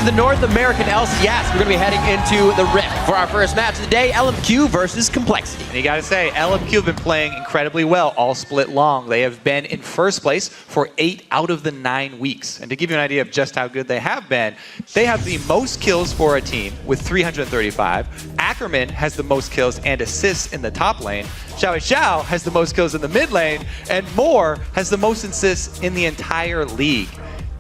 the North American LCS. We're going to be heading into the Rift for our first match of the day, LMQ versus Complexity. And you got to say, LMQ have been playing incredibly well all split long. They have been in first place for 8 out of the 9 weeks. And to give you an idea of just how good they have been, they have the most kills for a team with 335. Ackerman has the most kills and assists in the top lane. Xiao has the most kills in the mid lane. And Moore has the most assists in the entire league.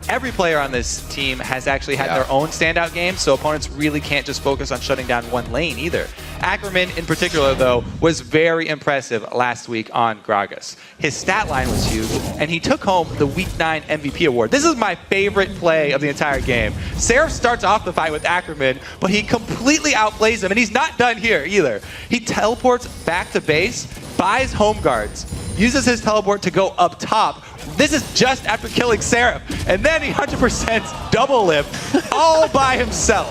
Every player on this team has actually had their own standout game, so opponents really can't just focus on shutting down one lane either. Ackerman, in particular, though, was very impressive last week on Gragas. His stat line was huge, and he took home the Week 9 MVP award. This is my favorite play of the entire game. Seraph starts off the fight with Ackerman, but he completely outplays him, and he's not done here either. He teleports back to base, buys home guards, uses his teleport to go up top. This is just after killing Seraph. And then he 100% double lift all by himself.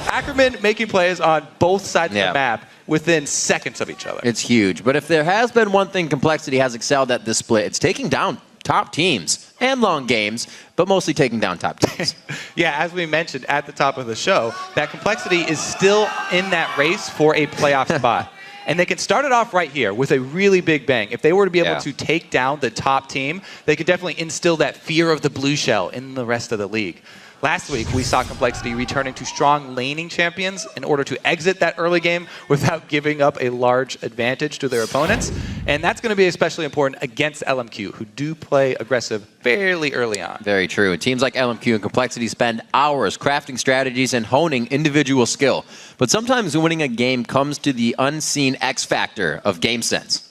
Ackerman making plays on both sides of the map within seconds of each other. It's huge. But if there has been one thing Complexity has excelled at this split, it's taking down top teams and long games, but mostly taking down top teams. Yeah, as we mentioned at the top of the show, that Complexity is still in that race for a playoff spot. And they can start it off right here with a really big bang. If they were to be able to take down the top team, they could definitely instill that fear of the blue shell in the rest of the league. Last week, we saw Complexity returning to strong laning champions in order to exit that early game without giving up a large advantage to their opponents. And that's going to be especially important against LMQ, who do play aggressive fairly early on. Very true. Teams like LMQ and Complexity spend hours crafting strategies and honing individual skill. But sometimes winning a game comes to the unseen X factor of game sense.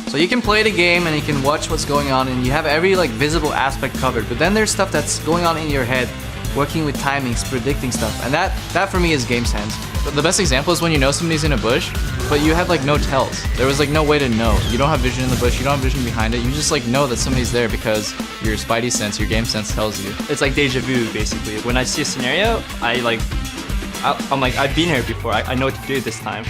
So you can play the game and you can watch what's going on and you have every visible aspect covered, but then there's stuff that's going on in your head, working with timings, predicting stuff, and that for me is game sense. But the best example is when you know somebody's in a bush, but you have no tells. There was no way to know. You don't have vision in the bush, you don't have vision behind it, you just know that somebody's there because your spidey sense, your game sense tells you. It's like deja vu, basically. When I see a scenario, I'm like, I've been here before, I know what to do this time.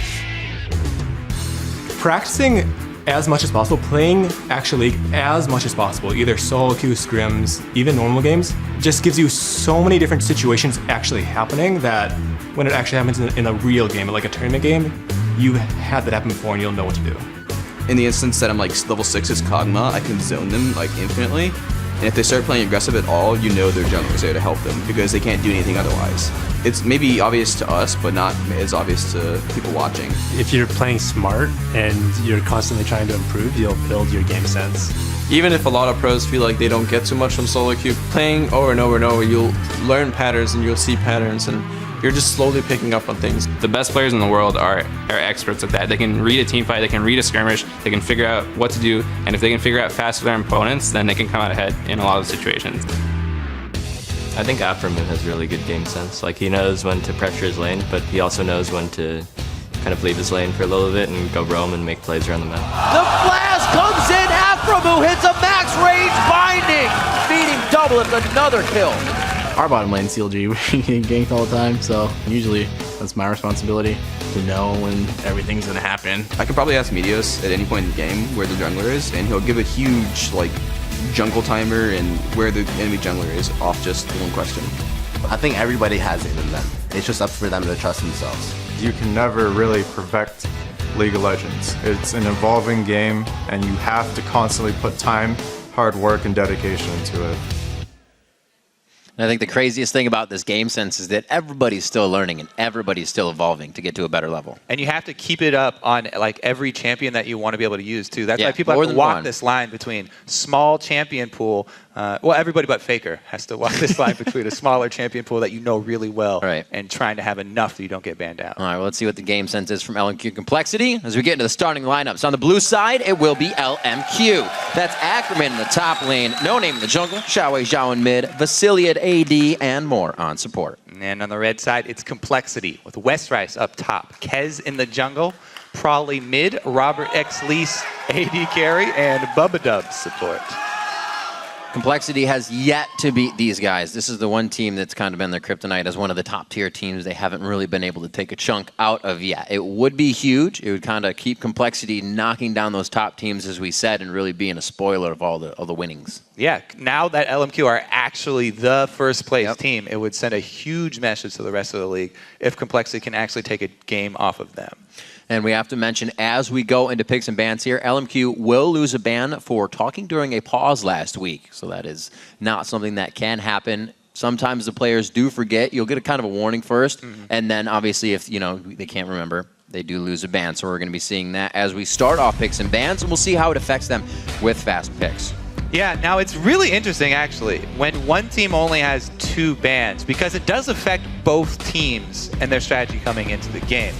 Practicing as much as possible, playing actually as much as possible, either solo queue, scrims, even normal games, just gives you so many different situations actually happening that when it actually happens in a real game, like a tournament game, you had that happen before and you'll know what to do. In the instance that I'm level 6's Kog'Maw, I can zone them infinitely. And if they start playing aggressive at all, you know their jungler's there to help them because they can't do anything otherwise. It's maybe obvious to us, but not as obvious to people watching. If you're playing smart and you're constantly trying to improve, you'll build your game sense. Even if a lot of pros feel like they don't get too much from solo queue, playing over and over and over, you'll learn patterns and you'll see patterns and you're just slowly picking up on things. The best players in the world are experts at that. They can read a team fight, they can read a skirmish, they can figure out what to do, and if they can figure out fast with their opponents, then they can come out ahead in a lot of situations. I think Afromoon has really good game sense. He knows when to pressure his lane, but he also knows when to kind of leave his lane for a little bit and go roam and make plays around the map. The flash comes in, Afromoon hits a max range binding, feeding double with another kill. Our bottom lane CLG, we get ganked all the time, so usually that's my responsibility to know when everything's gonna happen. I could probably ask Meteos at any point in the game where the jungler is, and he'll give a huge jungle timer and where the enemy jungler is off just one question. I think everybody has it in them. It's just up for them to trust themselves. You can never really perfect League of Legends. It's an evolving game, and you have to constantly put time, hard work, and dedication into it. And I think the craziest thing about this game sense is that everybody's still learning and everybody's still evolving to get to a better level. And you have to keep it up on every champion that you want to be able to use too. That's why people have to walk this line between small champion pool. Well, everybody but Faker has to walk this line between a smaller champion pool that you know really well and trying to have enough that you don't get banned out. All right, well, let's see what the game sense is from LMQ Complexity. As we get into the starting lineups, on the blue side, it will be LMQ. That's Ackerman in the top lane, No Name in the jungle, Xiao in mid, Vasily at AD, and more on support. And on the red side, it's Complexity with Westrice up top, Kez in the jungle, Prawley mid, Robert X. Lease AD carry, and Bubba Dub support. Complexity has yet to beat these guys. This is the one team that's kind of been their kryptonite as one of the top tier teams they haven't really been able to take a chunk out of yet. It would be huge. It would kind of keep Complexity knocking down those top teams, as we said, and really being a spoiler of all the winnings. Yeah, now that LMQ are actually the first place team, it would send a huge message to the rest of the league if Complexity can actually take a game off of them. And we have to mention, as we go into picks and bans here, LMQ will lose a ban for talking during a pause last week. So that is not something that can happen. Sometimes the players do forget. You'll get a kind of a warning first. And then obviously if they can't remember, they do lose a ban. So we're going to be seeing that as we start off picks and bans, and we'll see how it affects them with fast picks. Yeah, now it's really interesting actually when one team only has 2 bans, because it does affect both teams and their strategy coming into the game.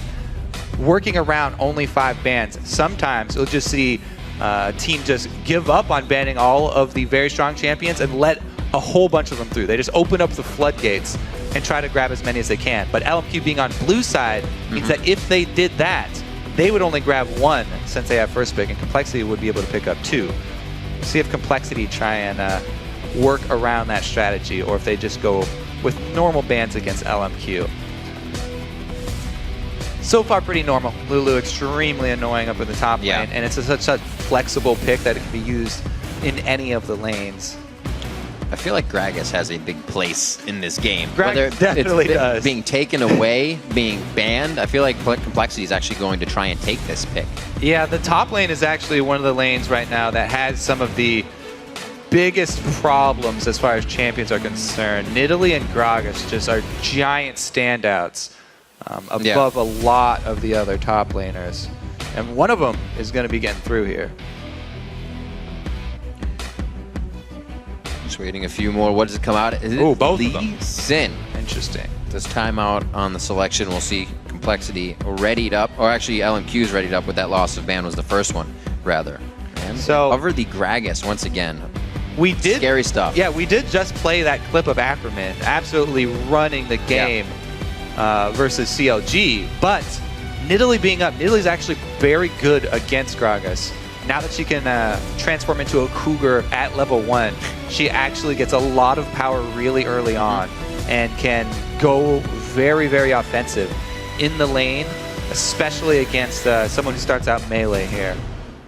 Working around only 5 bans, sometimes you'll just see a team just give up on banning all of the very strong champions and let a whole bunch of them through. They just open up the floodgates and try to grab as many as they can. But LMQ being on blue side means that if they did that, they would only grab 1 since they have first pick, and Complexity would be able to pick up 2. We'll see if Complexity try and work around that strategy, or if they just go with normal bans against LMQ. So far, pretty normal. Lulu extremely annoying up in the top lane, and it's such a flexible pick that it can be used in any of the lanes. I feel like Gragas has a big place in this game. Gragas definitely does. Being taken away, being banned, I feel like Complexity is actually going to try and take this pick. Yeah, the top lane is actually one of the lanes right now that has some of the biggest problems as far as champions are concerned. Nidalee and Gragas just are giant standouts. Above a lot of the other top laners. And one of them is going to be getting through here. Just waiting a few more. What does it come out? Oh, both of them. Sin. Interesting. This timeout on the selection, we'll see Complexity readied up, or actually LMQ's readied up with that loss of ban was the first one, rather. And so cover the Gragas once again. We did scary stuff. Yeah, we did just play that clip of Ackerman absolutely running the game. Versus CLG, but Nidalee being up, Nidalee's actually very good against Gragas. Now that she can transform into a Cougar at level 1, she actually gets a lot of power really early on and can go very, very offensive in the lane, especially against someone who starts out melee here.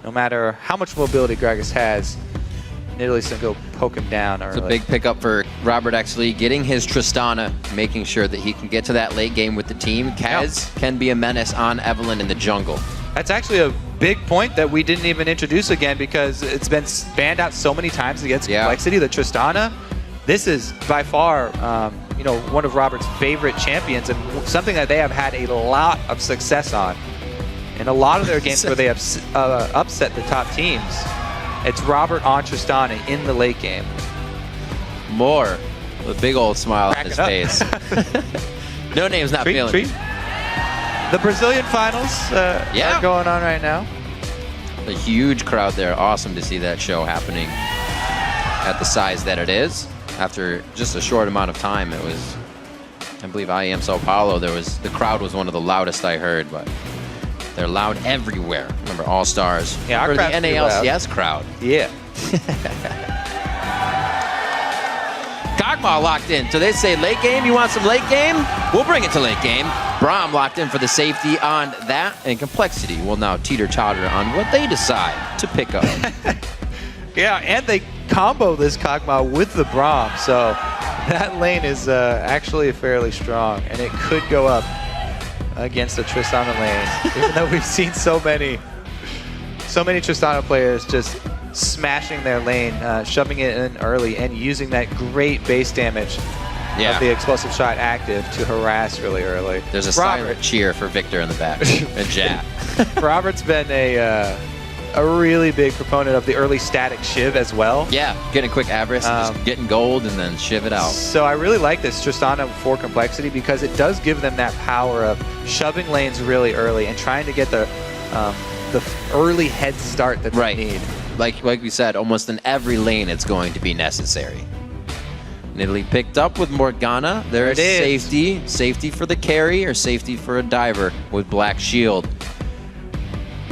No matter how much mobility Gragas has, Nidalee's gonna go poke him down early. It's a big pickup for Robert Exley, getting his Tristana, making sure that he can get to that late game with the team. Kaz can be a menace on Evelynn in the jungle. That's actually a big point that we didn't even introduce again, because it's been banned out so many times against Complexity. The Tristana, this is by far one of Robert's favorite champions, and something that they have had a lot of success on. In a lot of their games where they have upset the top teams, it's Robert on Tristana in the late game. More. With a big old smile on his face. No Name's not feeling it. The Brazilian finals are going on right now. A huge crowd there. Awesome to see that show happening at the size that it is. After just a short amount of time, it was, I believe, IEM Sao Paulo. The crowd was one of the loudest I heard, but they're loud everywhere. Remember, All-Stars. Yeah, our or the crowd's NA LCS crowd. Yeah. Kog'Maw locked in. So they say late game, you want some late game? We'll bring it to late game. Braum locked in for the safety on that. And Complexity will now teeter-totter on what they decide to pick up. Yeah, and they combo this Kog'Maw with the Braum. So that lane is actually fairly strong. And it could go up against the Tristana lane, even though we've seen so many Tristana players just smashing their lane, shoving it in early, and using that great base damage of the explosive shot active to harass really early. There's a silent cheer for Victor in the back, and Jack. Robert's been a really big proponent of the early static shiv as well. Yeah, getting a quick Avarice, just getting gold, and then shiv it out. So I really like this Tristana for Complexity, because it does give them that power of shoving lanes really early and trying to get the early head start that they need. Like we said, almost in every lane it's going to be necessary. Nidalee picked up with Morgana. There is safety. Safety for the carry or safety for a diver with Black Shield.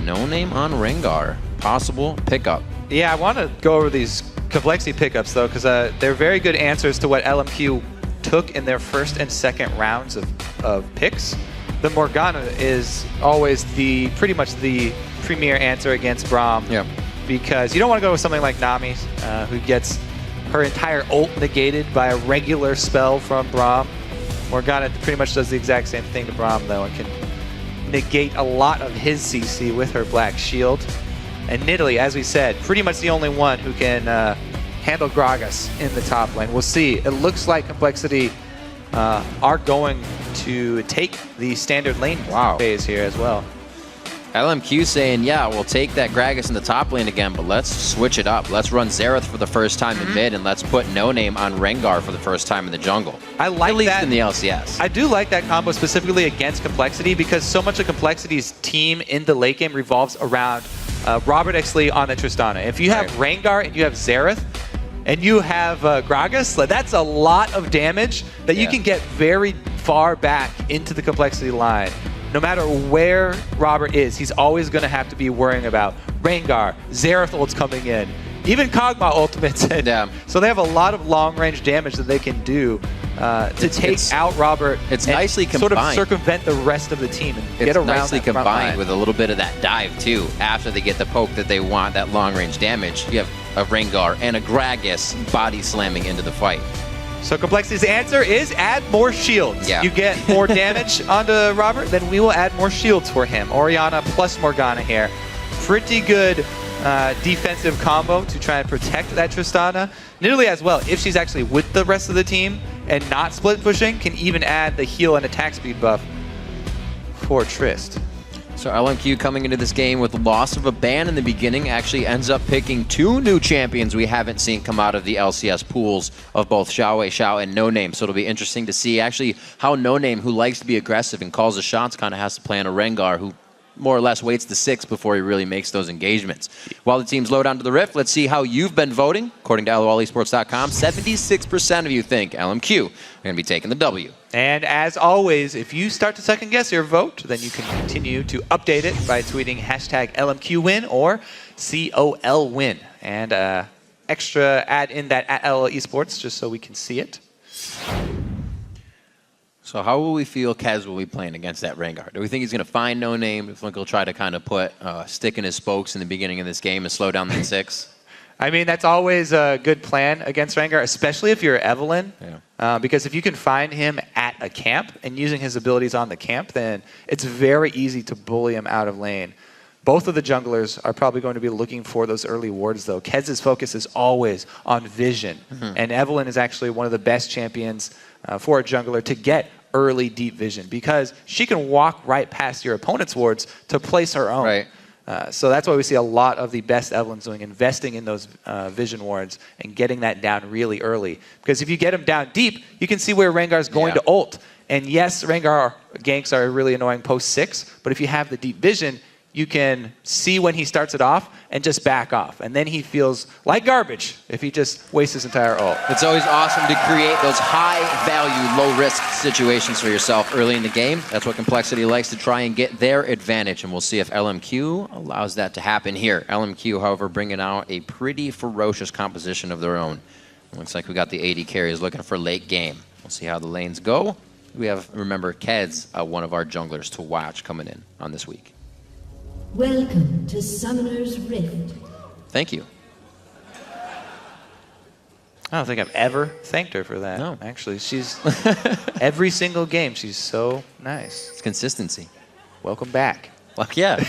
No Name on Rengar. Possible pickup. Yeah, I want to go over these Complexity pickups, though, because they're very good answers to what LMQ took in their first and second rounds of picks. The Morgana is always pretty much the premier answer against Braum. Yeah. Because you don't want to go with something like Nami, who gets her entire ult negated by a regular spell from Braum. Morgana pretty much does the exact same thing to Braum, though, and can negate a lot of his CC with her black shield. And Nidalee, as we said, pretty much the only one who can handle Gragas in the top lane. We'll see. It looks like Complexity are going to take the standard lane phase here as well. LMQ saying, yeah, we'll take that Gragas in the top lane again, but let's switch it up. Let's run Xerath for the first time in mid, and let's put No Name on Rengar for the first time in the jungle. I like At least that in the LCS. I do like that combo specifically against Complexity, because so much of Complexity's team in the late game revolves around Robert X. Lee on the Tristana. If you have Rengar and you have Xerath, and you have Gragas, that's a lot of damage that you can get very far back into the Complexity line. No matter where Robert is, he's always going to have to be worrying about Rengar, Xerath ults coming in, even Kog'Maw ultimates. So they have a lot of long-range damage that they can do to take out Robert. It's and nicely sort of combined. circumvent the rest of the team and get It's around nicely that front combined line. with a little bit of that dive, too. After they get the poke that they want, that long-range damage, you have a Rengar and a Gragas body slamming into the fight. So Complexity's answer is add more shields. Yeah. You get more damage onto Robert, then we will add more shields for him. Orianna plus Morgana here. Pretty good defensive combo to try and protect that Tristana. Nidalee as well, if she's actually with the rest of the team and not split pushing, can even add the heal and attack speed buff for Trist. So LMQ coming into this game with loss of a ban in the beginning actually ends up picking 2 new champions we haven't seen come out of the LCS pools of both Xiao and No Name. So it'll be interesting to see actually how No Name, who likes to be aggressive and calls the shots, kind of has to play on a Rengar who more or less waits the 6 before he really makes those engagements. While the teams load onto the Rift, let's see how you've been voting. According to LOLesports.com, 76% of you think LMQ are going to be taking the W. And as always, if you start to second guess your vote, then you can continue to update it by tweeting hashtag LMQWin or COLWin. And extra add in that at LOL Esports just so we can see it. So how will we feel Kez will be playing against that Rengar? Do we think he's going to find No Name? Do we think he'll try to kind of put a stick in his spokes in the beginning of this game and slow down that 6? I mean, that's always a good plan against Rengar, especially if you're Evelyn. Because if you can find him at a camp and using his abilities on the camp, then it's very easy to bully him out of lane. Both of the junglers are probably going to be looking for those early wards, though. Kez's focus is always on vision. And Evelyn is actually one of the best champions for a jungler to get early deep vision, because she can walk right past your opponent's wards to place her own. So that's why we see a lot of the best Evelyns doing, investing in those vision wards and getting that down really early. Because if you get them down deep, you can see where Rengar's going to ult. And yes, Rengar ganks are really annoying post 6, but if you have the deep vision, you can see when he starts it off and just back off. And then he feels like garbage if he just wastes his entire ult. It's always awesome to create those high-value, low-risk situations for yourself early in the game. That's what Complexity likes, to try and get their advantage, and we'll see if LMQ allows that to happen here. LMQ, however, bringing out a pretty ferocious composition of their own. It looks like we got the AD carries looking for late game. We'll see how the lanes go. We have, remember, Kez, one of our junglers to watch coming in on this week. Welcome to Summoner's Rift. Thank you. I don't think I've ever thanked her for that. No. Actually, she's every single game, she's so nice. It's consistency. Welcome back. Well, yeah.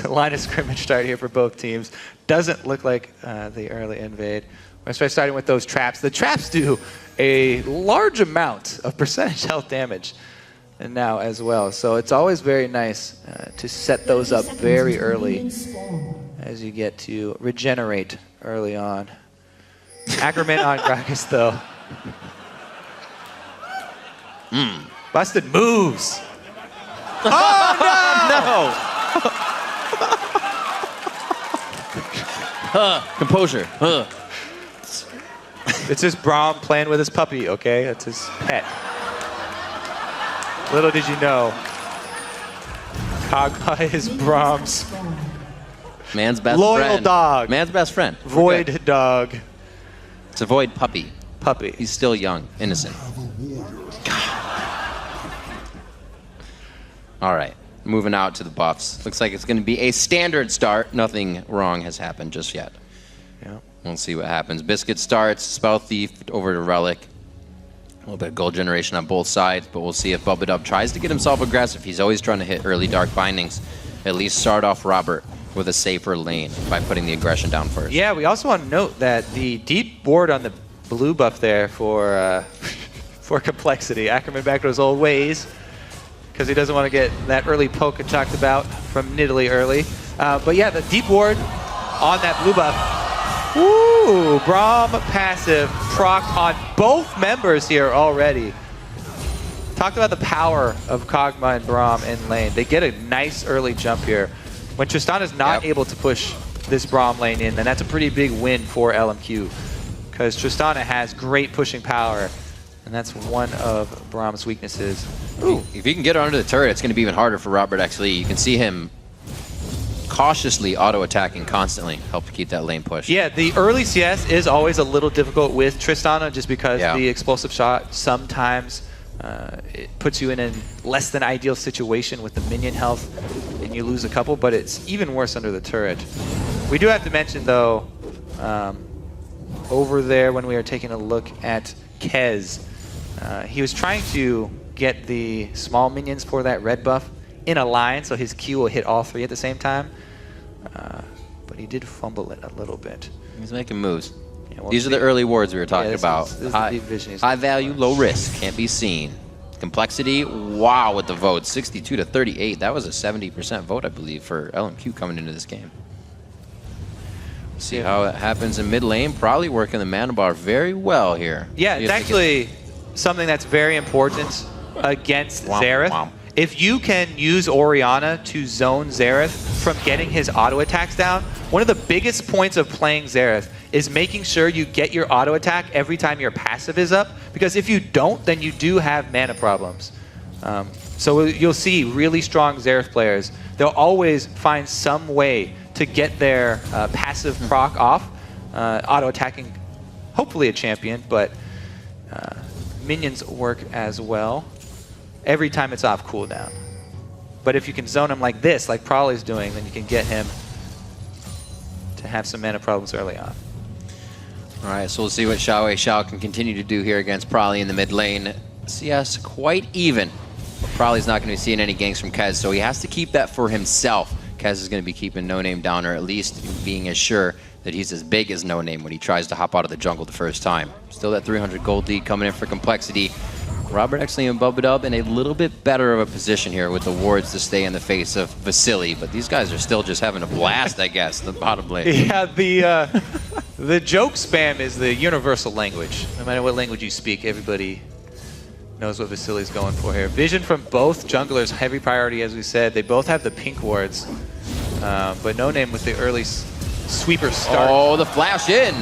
Line of scrimmage start here for both teams. Doesn't look like the early invade. We're going to start starting with those traps. The traps do a large amount of percentage health damage and now as well. So it's always very nice to set those up very early as you get to regenerate early on. Ackerman on Gragas, though. Busted moves. Oh, no! Composure. It's just Braum playing with his puppy, okay? That's his pet. Little did you know, Kog'Maw is Braum's Man's best Loyal friend. dog. Man's best friend. Void dog. It's a Void puppy. Puppy. He's still young, innocent. All right, moving out to the buffs. Looks like it's going to be a standard start. Nothing wrong has happened just yet. Yeah. We'll see what happens. Biscuit starts, Spell Thief over to Relic. A little bit of gold generation on both sides, but we'll see if Bubba tries to get himself aggressive. He's always trying to hit early Dark Bindings. At least start off Robert with a safer lane by putting the aggression down first. Yeah, we also want to note that the deep ward on the blue buff there for for complexity. Ackerman back to his old ways because he doesn't want to get that early poke I talked about from Nidalee early. But yeah, the deep ward on that blue buff. Ooh, Braum passive proc on both members here already. Talked about the power of Kog'Maw and Braum in lane. They get a nice early jump here. When Tristan is not able to push this Braum lane in, then that's a pretty big win for LMQ. Because Tristana has great pushing power, and that's one of Braum's weaknesses. Ooh. If you can get under the turret, it's going to be even harder for Robert X. Lee. You can see him cautiously auto-attacking constantly, help to keep that lane push. Yeah, the early CS is always a little difficult with Tristana just because the explosive shot sometimes it puts you in a less than ideal situation with the minion health and you lose a couple, but it's even worse under the turret. We do have to mention though, over there when we are taking a look at Kez, he was trying to get the small minions for that red buff in a line so his Q will hit all three at the same time. But he did fumble it a little bit. He's making moves. Yeah, we'll These are the early wards we were talking this about. is the deep vision he's High value, low risk, can't be seen. Complexity, wow with the vote, 62 to 38. That was a 70% vote, I believe, for LMQ coming into this game. See how it happens in mid lane. Probably working the mana bar very well here. Yeah, it's actually something that's very important against Xerath. If you can use Orianna to zone Xerath from getting his auto attacks down, one of the biggest points of playing Xerath is making sure you get your auto attack every time your passive is up, because if you don't, then you do have mana problems. So you'll see really strong Xerath players. They'll always find some way to get their passive proc off, auto attacking hopefully a champion, but minions work as well. Every time it's off cooldown. But if you can zone him like this, like Prolly's doing, then you can get him to have some mana problems early on. All right, so we'll see what Xiao can continue to do here against Prolly in the mid lane. CS quite even. But Prolly's not going to be seeing any ganks from Kez, so he has to keep that for himself. Kez is going to be keeping No Name down, or at least being as sure that he's as big as No Name when he tries to hop out of the jungle the first time. Still that 300 gold lead coming in for Complexity. Robert actually and Bubba in a little bit better of a position here with the wards to stay in the face of Vasily, but these guys are still just having a blast, I guess, the bottom lane. Yeah, the joke spam is the universal language. No matter what language you speak, everybody knows what Vasily's going for here. Vision from both junglers, heavy priority as we said. They both have the pink wards, but No Name with the early sweeper start. Oh, the flash in!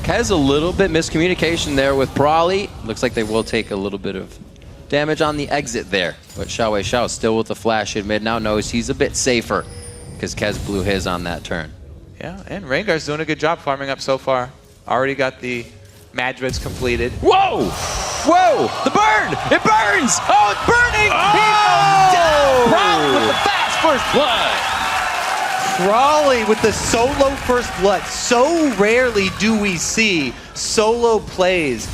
Kez a little bit miscommunication there with Prolly. Looks like they will take a little bit of damage on the exit there. But Xiao still with the flash in mid now knows he's a bit safer because Kez blew his on that turn. Yeah, and Rengar's doing a good job farming up so far. Already got the Madreds completed. Whoa! Whoa! The burn! It burns! Oh, it's burning! Oh! He goes down! Prolly with the fast first blood! Prolly with the solo first blood. So rarely do we see solo plays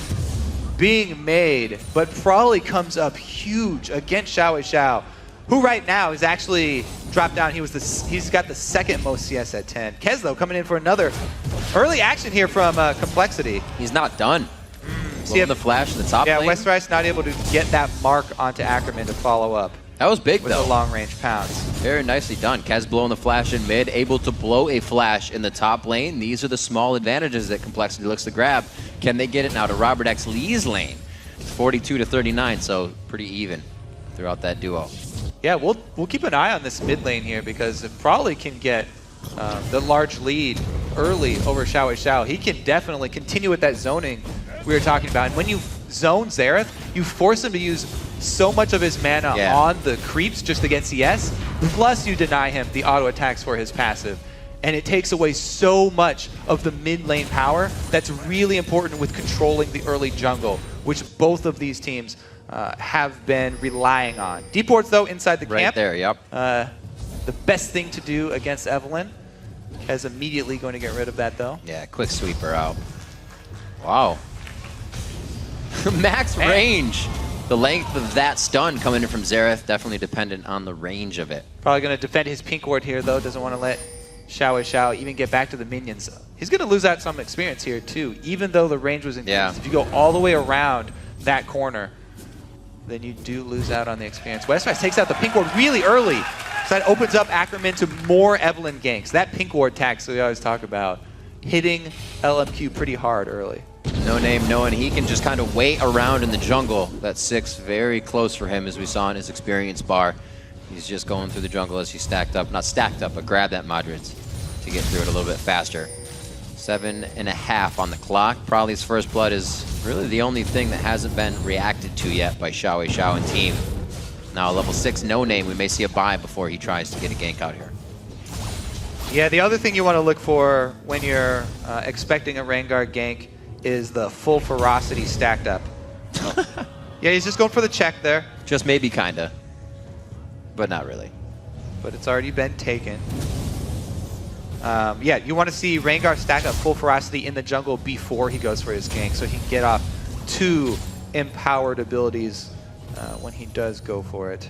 being made, but Prolly comes up huge against Xiao, who right now is actually dropped down. He's got the second most CS at 10. Kez though coming in for another early action here from Complexity. He's not done. See the flash in the top lane. lane. Westerice not able to get that mark onto Ackerman to follow up. That was big with though. The long range pounce. Very nicely done. Kez blowing the flash in mid, able to blow a flash in the top lane. These are the small advantages that Complexity looks to grab. Can they get it now to Robert X. Lee's lane? It's 42 to 39, so pretty even throughout that duo. Yeah, we'll keep an eye on this mid lane here, because if Prolly can get the large lead early over Xiao, he can definitely continue with that zoning we were talking about. And when you zone Xerath, you force him to use so much of his mana on the creeps just to get CS, plus you deny him the auto attacks for his passive. and it takes away so much of the mid lane power that's really important with controlling the early jungle, which both of these teams have been relying on. Deep wards, though, inside the camp. Right there, yep. The best thing to do against Evelynn. Kez immediately going to get rid of that, though. Yeah, quick sweeper out. Wow. Max range. The length of that stun coming in from Xerath, definitely dependent on the range of it. Probably going to defend his pink ward here, though. Doesn't want to let Xiao even get back to the minions. He's going to lose out some experience here, too, even though the range was increased. Yeah. If you go all the way around that corner, then you do lose out on the experience. Westwise takes out the pink ward really early. So that opens up Ackerman to more Evelynn ganks. That pink ward tax that we always talk about, hitting LMQ pretty hard early. No name knowing he can just kind of wait around in the jungle. That 6 very close for him, as we saw in his experience bar. He's just going through the jungle as he stacked up, not stacked up, but grabbed that Madrid to get through it a little bit faster. 7.5 on the clock. Probably his first blood is really the only thing that hasn't been reacted to yet by Xiao and team. Now level 6 no name, we may see a buy before he tries to get a gank out here. Yeah, the other thing you want to look for when you're expecting a Rengar gank is the full ferocity stacked up. Yeah, he's just going for the check there. Just maybe, kinda, but not really. But it's already been taken. Yeah, you want to see Rengar stack up full ferocity in the jungle before he goes for his gank, so he can get off 2 empowered abilities when he does go for it.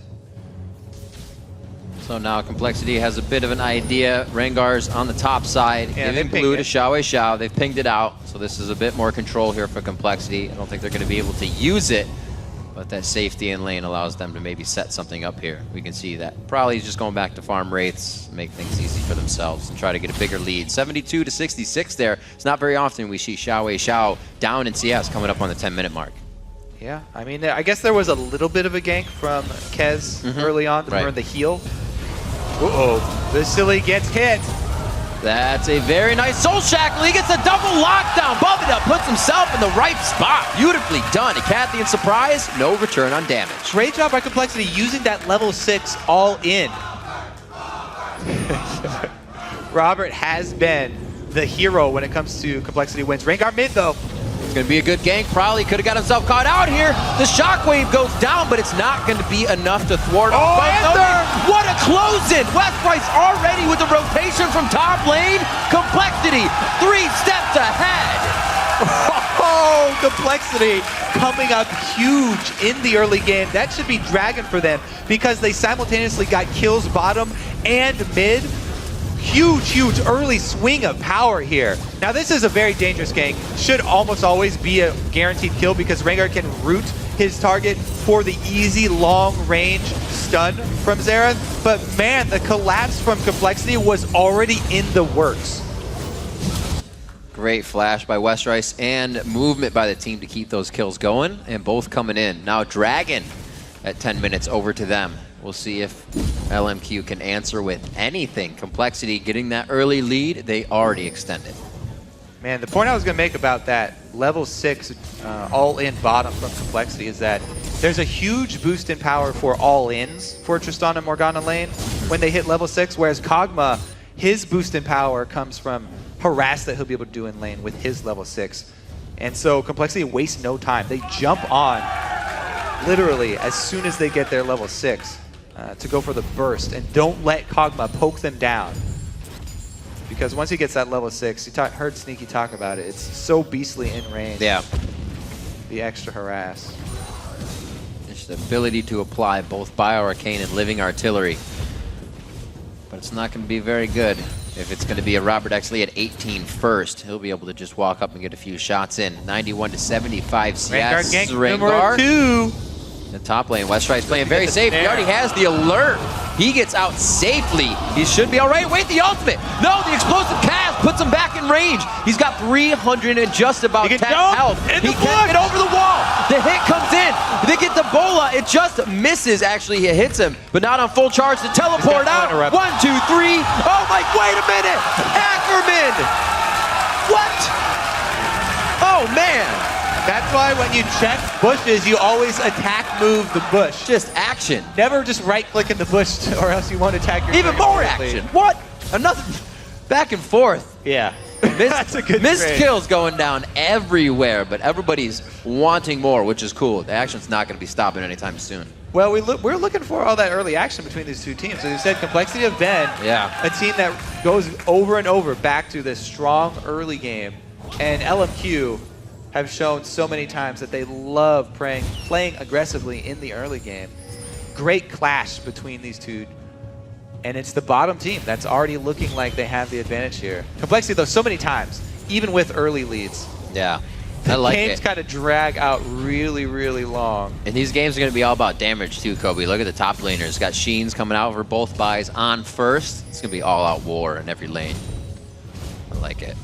So now Complexity has a bit of an idea. Rengar's on the top side, Yeah, giving blue to Xiao. They've pinged it out, so this is a bit more control here for Complexity. I don't think they're going to be able to use it, but that safety in lane allows them to maybe set something up here. We can see that. Probably he's just going back to farm wraiths, make things easy for themselves, and try to get a bigger lead. 72 to 66 there. It's not very often we see Xiao down in CS coming up on the 10-minute mark. Yeah, I mean, I guess there was a little bit of a gank from Kez early on to burn the heal. Uh-oh, Vasily gets hit. That's a very nice soul shackle. He gets a double lockdown. Bump it up, puts himself in the right spot. Beautifully done. A Cathian surprise, no return on damage. Great job by Complexity using that level 6 all in. Robert has been the hero when it comes to Complexity wins. Rengar mid, though. It's going to be a good gank. Probably could have got himself caught out here. The shockwave goes down, but it's not going to be enough to thwart him. What a close-in! Westprice already with the rotation from top lane. Complexity 3 steps ahead. Oh, Complexity coming up huge in the early game. That should be Dragon for them because they simultaneously got kills bottom and mid. Huge early swing of power here. Now this is a very dangerous gank. Should almost always be a guaranteed kill because Rengar can root his target for the easy long range stun from Xerath. But man, the collapse from Complexity was already in the works. Great flash by Westrice and movement by the team to keep those kills going, and both coming in. Now Dragon at 10 minutes over to them. We'll see if LMQ can answer with anything. Complexity getting that early lead, they already extended. Man, the point I was going to make about that level 6 all-in bottom from Complexity is that there's a huge boost in power for all-ins for Tristan and Morgana lane when they hit level 6, whereas Kog'Maw, his boost in power comes from harass that he'll be able to do in lane with his level 6. And so Complexity wastes no time. They jump on literally as soon as they get their level 6 to go for the burst, and don't let Kog'Maw poke them down. Because once he gets that level 6, you heard Sneaky talk about it, it's so beastly in range. Yeah. The extra harass. Just the ability to apply both Bio-Arcane and Living Artillery. But it's not going to be very good if it's going to be a Robert Exley at 18 first. He'll be able to just walk up and get a few shots in. 91 to 75 CS. Rengar gank number 2. The top lane, Westrice playing very safe. He already has the alert. He gets out safely. He should be all right. Wait, the ultimate. No, the explosive cast puts him back in range. He's got 300 and just about 10 health. He can't get over the wall. The hit comes in. They get the bola. It just misses. Actually, he hits him, but not on full charge to teleport out. 1, 2, 3. Oh my, wait a minute. Ackerman. What? Oh, man. That's why when you check bushes, you always attack move the bush. Just action. Never just right click in the bush or else you won't attack your Even more action. What? Another. Back and forth. Yeah. That's a good missed trade. kills going down everywhere, but everybody's wanting more, which is cool. The action's not going to be stopping anytime soon. Well, we're looking for all that early action between these two teams. As you said, Complexity have been a team that goes over and over back to this strong early game. And LMQ have shown so many times that they love playing aggressively in the early game. Great clash between these two. And it's the bottom team that's already looking like they have the advantage here. Complexity, though, so many times, even with early leads. Yeah. I like games it. kind of drag out really, really long. And these games are going to be all about damage too, Kobe. Look at the top laners. Got Sheens coming out for both buys on first. It's going to be all-out war in every lane. I like it.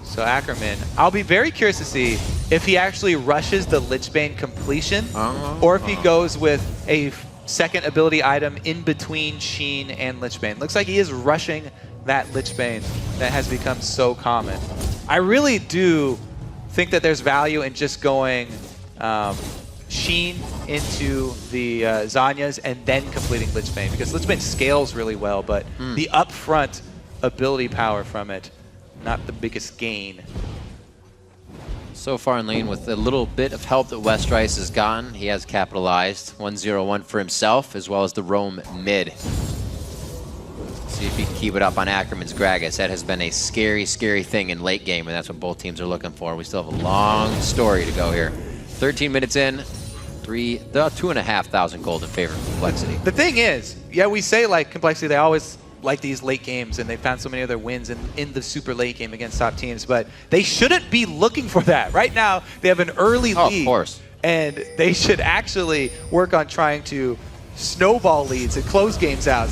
So Ackerman, I'll be very curious to see if he actually rushes the Lichbane completion or if he goes with a second ability item in between Sheen and Lichbane. Looks like he is rushing that Lichbane that has become so common. I really do think that there's value in just going Sheen into the Zanyas and then completing Lichbane, because Lichbane scales really well, but the upfront ability power from it, not the biggest gain. So far in lane, with a little bit of help that Westrice has gotten, he has capitalized 1-0-1 for himself, as well as the roam mid. See if he can keep it up on Ackerman's Gragas. That has been a scary, scary thing in late game, and that's what both teams are looking for. We still have a long story to go here. 13 minutes in, 2,500 gold in favor of Complexity. The thing is, yeah, we say like Complexity, they always like these late games, and they found so many other wins in the super late game against top teams, but they shouldn't be looking for that. Right now, they have an early lead. Of course. And they should actually work on trying to snowball leads and close games out.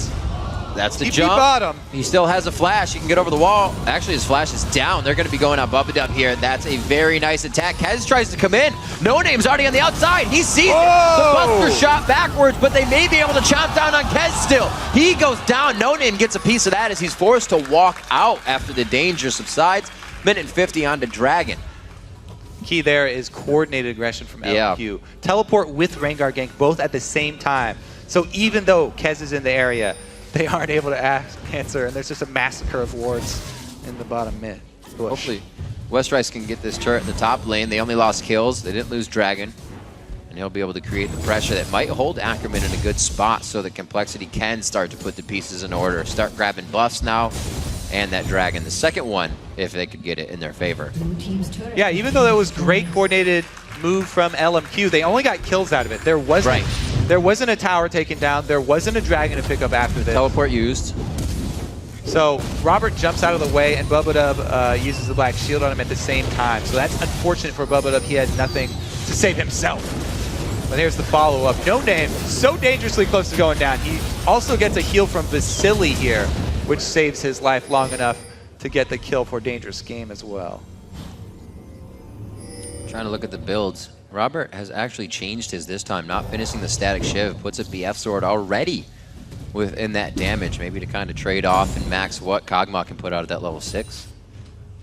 That's the TP jump. bottom. He still has a flash. He can get over the wall. Actually, his flash is down. They're going to be going up up here. That's a very nice attack. Kez tries to come in. No Name's already on the outside. He sees it. The Buster shot backwards, but they may be able to chomp down on Kez still. He goes down. No Name gets a piece of that as he's forced to walk out after the danger subsides. Minute and 50 on to Dragon. Key there is coordinated aggression from LMQ. Teleport with Rengar gank both at the same time. So even though Kez is in the area, they aren't able to answer, and there's just a massacre of wards in the bottom mid bush. Hopefully, Westrice can get this turret in the top lane. They only lost kills. They didn't lose Dragon. And he'll be able to create the pressure that might hold Ackerman in a good spot so that Complexity can start to put the pieces in order. Start grabbing buffs now, and that Dragon. The second one, if they could get it in their favor. Yeah, even though that was great coordinated move from LMQ, they only got kills out of it. There wasn't a tower taken down. There wasn't a dragon to pick up after this. Teleport used. So Robert jumps out of the way, and Bubba uses the black shield on him at the same time. So that's unfortunate for Bubba. He had nothing to save himself. But here's the follow-up. No Name, so dangerously close to going down. He also gets a heal from Vasily here, which saves his life long enough to get the kill for Dangerous Game as well. Trying to look at the builds. Robert has actually changed his this time, not finishing the static shiv. Puts a BF sword already within that damage, maybe to kind of trade off and max what Kog'Maw can put out at that level 6.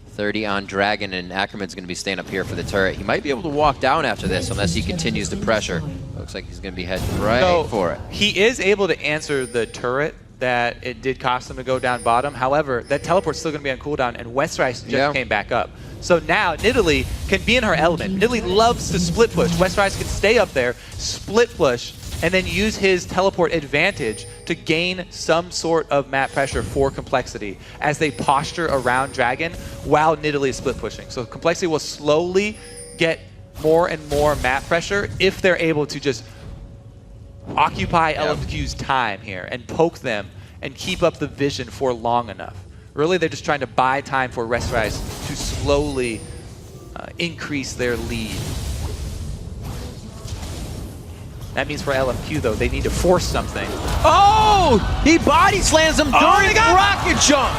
30 on Dragon, and Ackerman's going to be staying up here for the turret. He might be able to walk down after this unless he continues to pressure. Looks like he's going to be heading right for it. He is able to answer the turret that it did cost him to go down bottom. However, that teleport's still going to be on cooldown, and Westrice just came back up. So now Nidalee can be in her element. Nidalee loves to split push. Westrice can stay up there, split push, and then use his teleport advantage to gain some sort of map pressure for Complexity as they posture around Dragon while Nidalee is split pushing. So Complexity will slowly get more and more map pressure if they're able to just occupy LMQ's time here and poke them and keep up the vision for long enough. Really, they're just trying to buy time for Westrice to slowly increase their lead. That means for LMQ, though, they need to force something. Oh! He body slams him during rocket jump!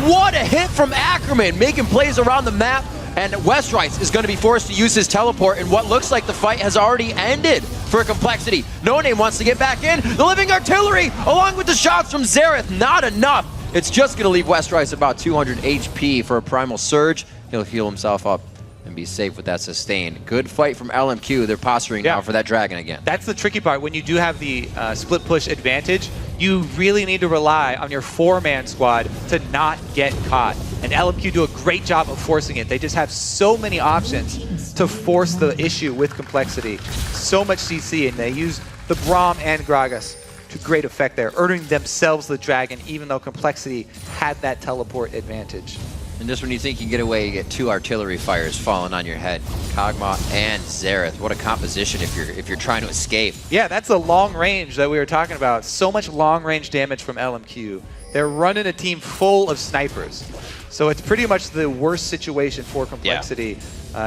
What a hit from Ackerman, making plays around the map. And Westrice is going to be forced to use his teleport, and what looks like the fight has already ended for Complexity. No Name wants to get back in. The Living Artillery, along with the shots from Xerath, not enough. It's just going to leave Westrice about 200 HP for a Primal Surge. He'll heal himself up and be safe with that sustain. Good fight from LMQ. They're posturing now for that Dragon again. That's the tricky part. When you do have the split push advantage, you really need to rely on your 4-man squad to not get caught. And LMQ do a great job of forcing it. They just have so many options to force the issue with Complexity. So much CC, and they use the Braum and Gragas to great effect there, earning themselves the dragon, even though Complexity had that teleport advantage. And just when you think you get away, you get 2 artillery fires falling on your head. Kog'Maw and Xerath. What a composition if you're trying to escape. Yeah, that's the long range that we were talking about. So much long range damage from LMQ. They're running a team full of snipers. So it's pretty much the worst situation for Complexity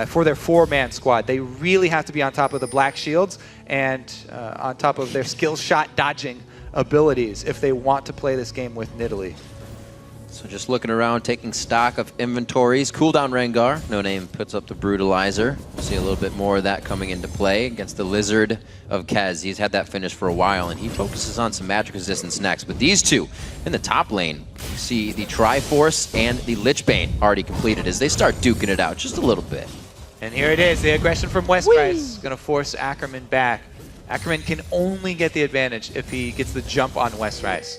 for their 4-man squad. They really have to be on top of the black shields and on top of their skill shot dodging abilities if they want to play this game with Nidalee. So just looking around, taking stock of inventories. Cooldown Rengar, No Name puts up the Brutalizer. We'll see a little bit more of that coming into play against the Lizard of Kez. He's had that finish for a while, and he focuses on some magic resistance next. But these two in the top lane, you see the Triforce and the Lichbane already completed as they start duking it out just a little bit. And here it is, the aggression from Westrice going to force Ackerman back. Ackerman can only get the advantage if he gets the jump on Westrice.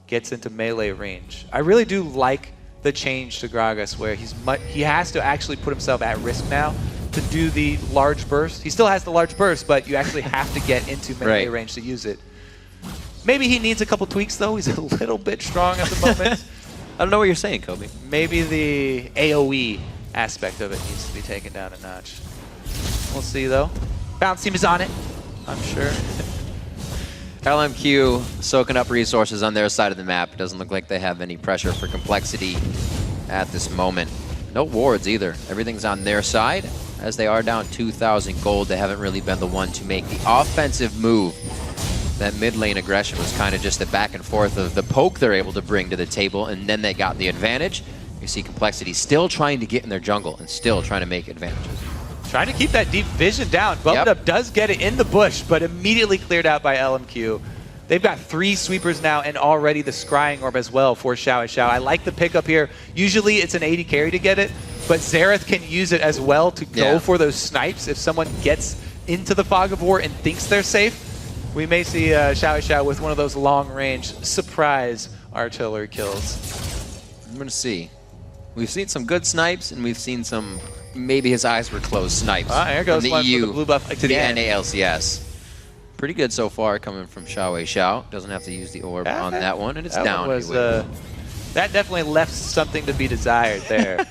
Gets into melee range. I really do like the change to Gragas where he has to actually put himself at risk now to do the large burst. He still has the large burst, but you actually have to get into melee range to use it. Maybe he needs a couple tweaks though. He's a little bit strong at the moment. I don't know what you're saying, Kobe. Maybe the AoE aspect of it needs to be taken down a notch. We'll see though. Bounce team is on it, I'm sure. LMQ soaking up resources on their side of the map. It doesn't look like they have any pressure for Complexity at this moment. No wards either. Everything's on their side. As they are down 2,000 gold, they haven't really been the one to make the offensive move. That mid lane aggression was kind of just the back and forth of the poke they're able to bring to the table, and then they got the advantage. You see Complexity still trying to get in their jungle and still trying to make advantages. Trying to keep that deep vision down. Bumped Up does get it in the bush, but immediately cleared out by LMQ. They've got 3 sweepers now and already the Scrying Orb as well for Xiao Xiao. I like the pickup here. Usually it's an 80 carry to get it, but Xerath can use it as well to go for those snipes. If someone gets into the Fog of War and thinks they're safe, we may see Xiao Xiao with one of those long-range surprise artillery kills. I'm going to see. We've seen some good snipes, and we've seen some maybe his eyes were closed snipes here goes from the one EU for the blue buff to the again. NA LCS. Pretty good so far coming from Xiao Xiao. Doesn't have to use the orb on that one, and it's down. That definitely left something to be desired there.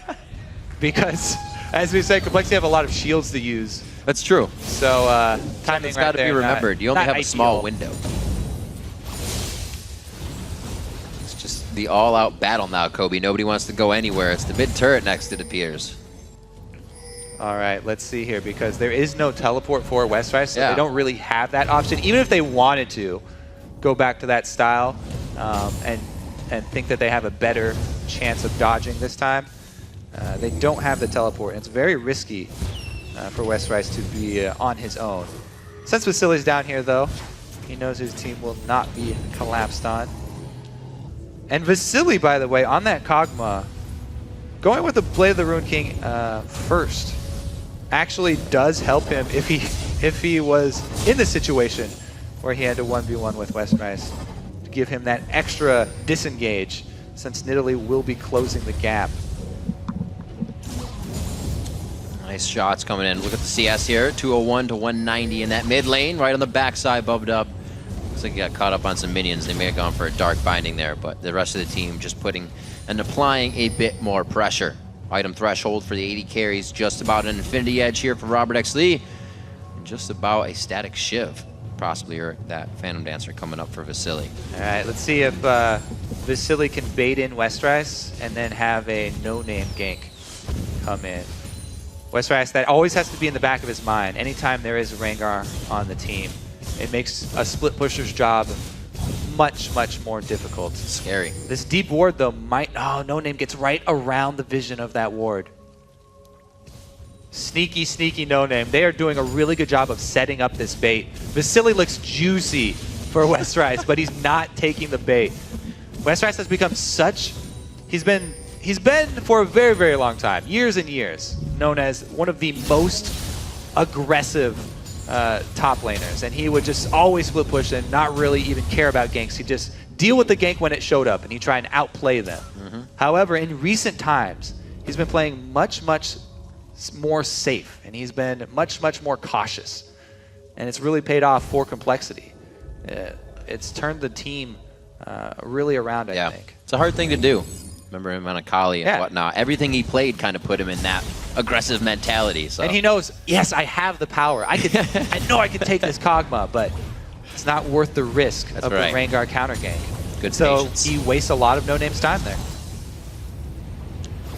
Because, as we said, Complexity have a lot of shields to use. That's true. So, timing it's got to be remembered. You only have a small window. It's just the all-out battle now, Kobe. Nobody wants to go anywhere. It's the mid turret next, it appears. All right, let's see here, because there is no teleport for Westrice, so they don't really have that option. Even if they wanted to go back to that style and think that they have a better chance of dodging this time, they don't have the teleport. And it's very risky for Westrice to be on his own. Since Vasili's down here, though, he knows his team will not be collapsed on. And Vasili, by the way, on that Kog'Maw, going with the Blade of the Ruined King first actually does help him if he was in the situation where he had to 1v1 with Westrice, to give him that extra disengage, since Nidalee will be closing the gap. Nice shots coming in. Look at the CS here, 201 to 190 in that mid lane, right on the backside, bubbed up. Looks like he got caught up on some minions. They may have gone for a dark binding there, but the rest of the team just putting and applying a bit more pressure. Item threshold for the 80 carries, just about an infinity edge here for Robert X. Lee. And just about a static shiv, possibly, or that Phantom Dancer coming up for Vasili. All right, let's see if Vasili can bait in Westrice and then have a no-name gank come in. Westrice, that always has to be in the back of his mind. Anytime there is a Rengar on the team, it makes a split pusher's job much, much more difficult. Scary. This deep ward, though, might... Oh, No Name gets right around the vision of that ward. Sneaky, sneaky No Name. They are doing a really good job of setting up this bait. Vasili looks juicy for Westrice, but he's not taking the bait. Westrice has become such... He's been for a very, very long time, years and years, known as one of the most aggressive top laners, and he would just always split push and not really even care about ganks. He'd just deal with the gank when it showed up, and he'd try and outplay them. However, in recent times, he's been playing much more safe, and he's been much more cautious. And it's really paid off for Complexity. It's turned the team really around, I think. It's a hard thing to do. Remember him on a Kali and whatnot. Everything he played kind of put him in that aggressive mentality. So. And he knows, yes, I have the power. I know I could take this Kog'Maw, but it's not worth the risk of the Rengar counter gank. Good so patience. he wastes a lot of No Name's time there.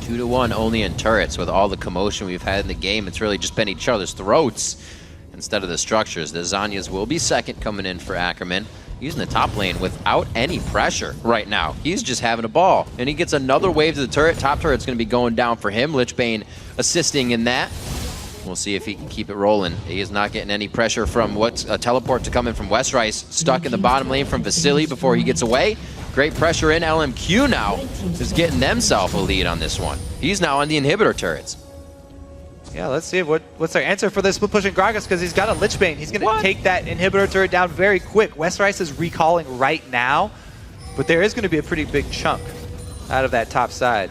2-1 only in turrets. With all the commotion we've had in the game, it's really just been each other's throats instead of the structures. The Zanyas will be second coming in for Ackerman. Using the top lane without any pressure right now. He's just having a ball. And he gets another wave to the turret. Top turret's going to be going down for him. Lichbane assisting in that. We'll see if he can keep it rolling. He is not getting any pressure from what's a teleport to come in from Westrice. Stuck in the bottom lane from Vasily before he gets away. Great pressure in. LMQ now is getting themselves a lead on this one. He's now on the inhibitor turrets. Yeah, let's see what's their answer for this split pushing Gragas, because he's got a Lichbane. He's going to take that inhibitor turret down very quick. Westrice is recalling right now, but there is going to be a pretty big chunk out of that top side.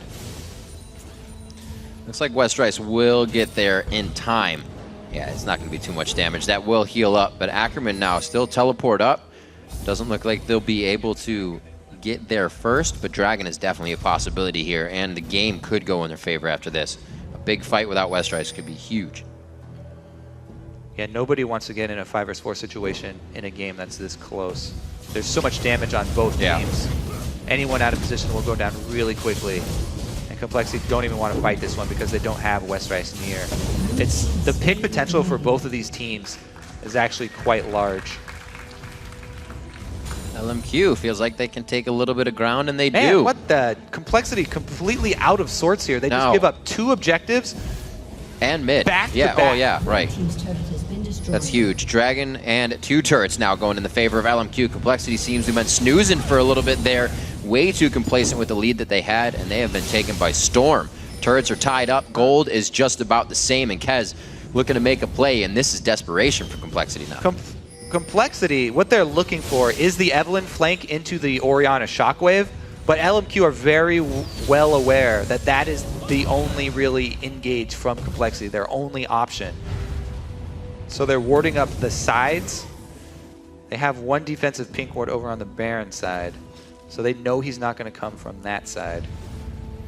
Looks like Westrice will get there in time. Yeah, it's not going to be too much damage. That will heal up, but Ackerman now still teleport up. Doesn't look like they'll be able to get there first, but Dragon is definitely a possibility here, and the game could go in their favor after this. Big fight without Westrice could be huge. Yeah, nobody wants to get in a 5 vs 4 situation in a game that's this close. There's so much damage on both teams. Anyone out of position will go down really quickly. And Complexity don't even want to fight this one because they don't have Westrice near. It's the pick potential for both of these teams is actually quite large. LMQ feels like they can take a little bit of ground, and they Man, do. What the? Complexity completely out of sorts here. They just give up 2 objectives. And mid. Back to yeah, back. oh yeah, right. That's huge. Dragon and 2 turrets now going in the favor of LMQ. Complexity seems to have been snoozing for a little bit there. Way too complacent with the lead that they had, and they have been taken by storm. Turrets are tied up. Gold is just about the same, and Kez looking to make a play, and this is desperation for Complexity now. Complexity, what they're looking for is the Evelynn flank into the Orianna Shockwave, but LMQ are very well aware that that is the only really engage from Complexity, their only option. So they're warding up the sides. They have 1 defensive pink ward over on the Baron side, so they know he's not going to come from that side.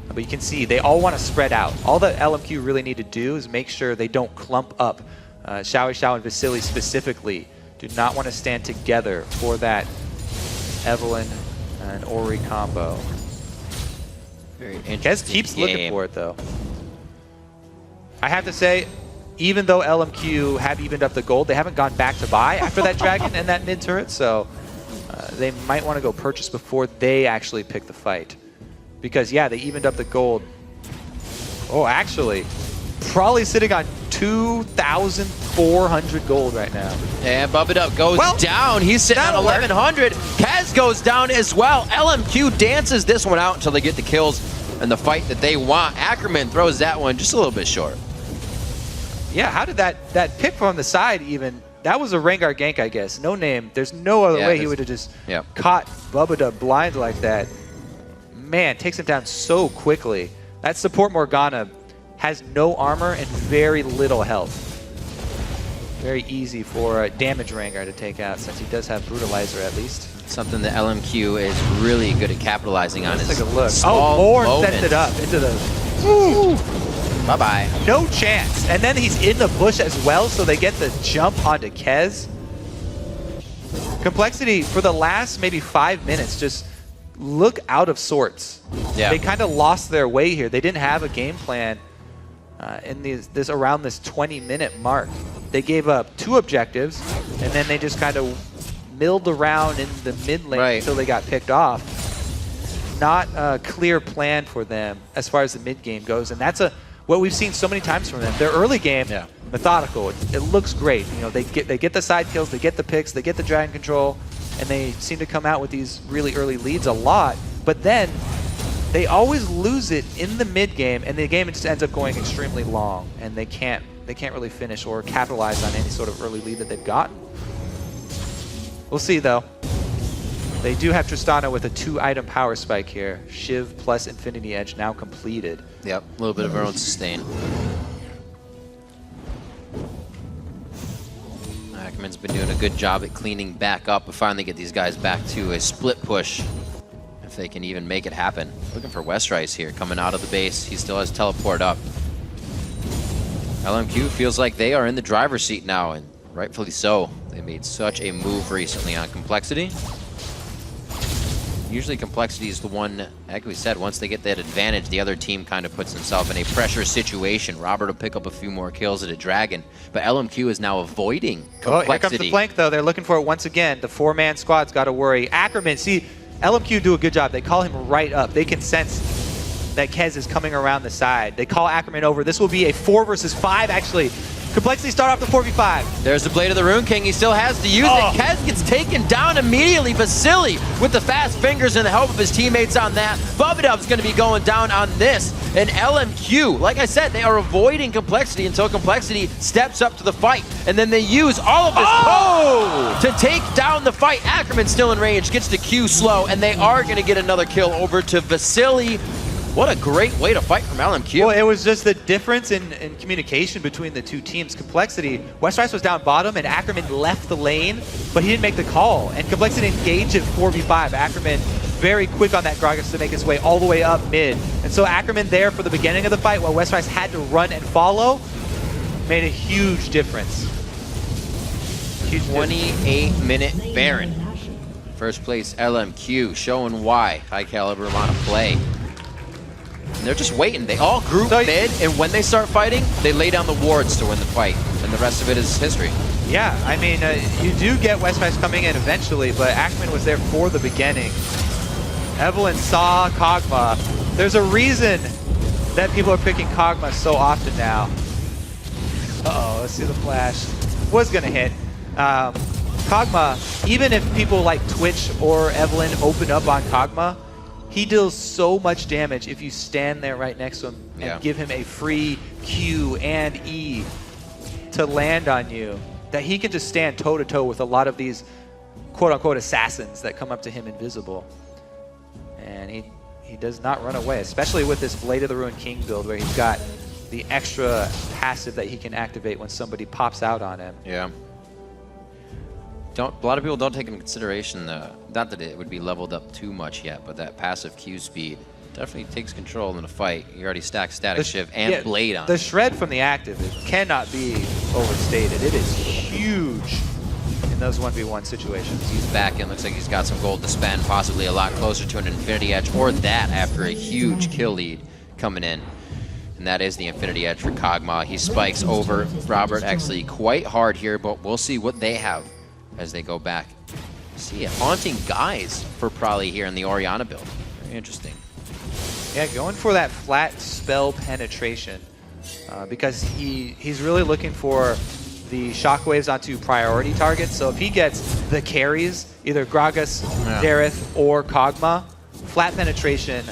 But you can see they all want to spread out. All that LMQ really need to do is make sure they don't clump up. Xiao and Vasily specifically do not want to stand together for that Evelynn and Ori combo. Very interesting. Kez keeps looking for it, though. I have to say, even though LMQ have evened up the gold, they haven't gone back to buy after that Dragon and that mid turret, so they might want to go purchase before they actually pick the fight. Because, yeah, they evened up the gold. Oh, actually, probably sitting on 2,400 gold right now. And Bump It Up goes down. He's sitting on 1,100. Kez goes down as well. LMQ dances this one out until they get the kills and the fight that they want. Ackerman throws that one just a little bit short. Yeah, how did that pick from the side even? That was a Rengar gank, I guess. No name. There's no other way he would have just caught Bubba blind like that. Man, takes him down so quickly. That support Morgana has no armor and very little health. Very easy for damage Rengar to take out since he does have Brutalizer at least. Something that LMQ is really good at capitalizing on. Let's take a look. Oh, Morn sets it up into the... Ooh. Bye-bye. No chance. And then he's in the bush as well, so they get the jump onto Kez. Complexity, for the last maybe 5 minutes, just look out of sorts. Yeah. They kind of lost their way here. They didn't have a game plan in this around this 20-minute mark. They gave up 2 objectives, and then they just kind of milled around in the mid lane until they got picked off. Not a clear plan for them as far as the mid game goes, and that's what we've seen so many times from them. Their early game, methodical. It looks great. You know, they get the side kills, they get the picks, they get the dragon control, and they seem to come out with these really early leads a lot. But then they always lose it in the mid game, and the game just ends up going extremely long, and they can't really finish or capitalize on any sort of early lead that they've gotten. We'll see though. They do have Tristana with a 2-item power spike here. Shiv plus Infinity Edge now completed. Yep, a little bit of her own sustain. Ackerman's been doing a good job at cleaning back up and finally get these guys back to a split push. If they can even make it happen. Looking for Westrice here, coming out of the base. He still has teleport up. LMQ feels like they are in the driver's seat now, and rightfully so. They made such a move recently on Complexity. Usually Complexity is the one, like we said, once they get that advantage, the other team kind of puts themselves in a pressure situation. Robert will pick up a few more kills at a Dragon, but LMQ is now avoiding Complexity. Oh, here comes the flank though. They're looking for it once again. The 4-man squad's got to worry. Ackerman, see, LMQ do a good job. They call him right up. They can sense that Kez is coming around the side. They call Ackerman over. This will be a 4 versus 5 actually. Complexity start off the 4v5. There's the Blade of the Rune King. He still has to use it. Kez gets taken down immediately. Vasily with the fast fingers and the help of his teammates on that. Bubadub's going to be going down on this. And LMQ, like I said, they are avoiding Complexity until Complexity steps up to the fight. And then they use all of this to take down the fight. Ackerman still in range, gets the Q slow, and they are going to get another kill over to Vasily. What a great way to fight from LMQ. Well, it was just the difference in communication between the two teams. Complexity, Westrice was down bottom and Ackerman left the lane, but he didn't make the call. And Complexity engaged at 4v5. Ackerman very quick on that Gragas to make his way all the way up mid. And so Ackerman there for the beginning of the fight while Westrice had to run and follow made a huge difference. 28-minute Baron. First place LMQ, showing why high caliber want to play. And they're just waiting. They all group mid, and when they start fighting, they lay down the wards to win the fight. And the rest of it is history. Yeah, I mean, you do get Westrice coming in eventually, but Ackerman was there for the beginning. Evelyn saw Kog'Maw. There's a reason that people are picking Kog'Maw so often now. Uh-oh, let's see the flash. Was gonna hit. Kog'Maw, even if people like Twitch or Evelyn open up on Kog'Maw, he deals so much damage if you stand there right next to him and give him a free Q and E to land on you, that he can just stand toe-to-toe with a lot of these quote-unquote assassins that come up to him invisible. And he does not run away, especially with this Blade of the Ruined King build where he's got the extra passive that he can activate when somebody pops out on him. Yeah. A lot of people don't take into consideration not that it would be leveled up too much yet, but that passive Q speed definitely takes control in a fight. You already stacked Static Shiv and Blade on. The shred from the active cannot be overstated. It is huge in those 1v1 situations. He's back in. Looks like he's got some gold to spend, possibly a lot closer to an Infinity Edge, or that after a huge kill lead coming in. And that is the Infinity Edge for Kog'Maw. He spikes over Robert actually quite hard here, but we'll see what they have as they go back. See it. Haunting guys for Prolly here in the Orianna build. Very interesting. Yeah, going for that flat spell penetration because he's really looking for the shockwaves onto priority targets. So if he gets the carries, either Gragas, Dareth, or Kog'Maw, flat penetration,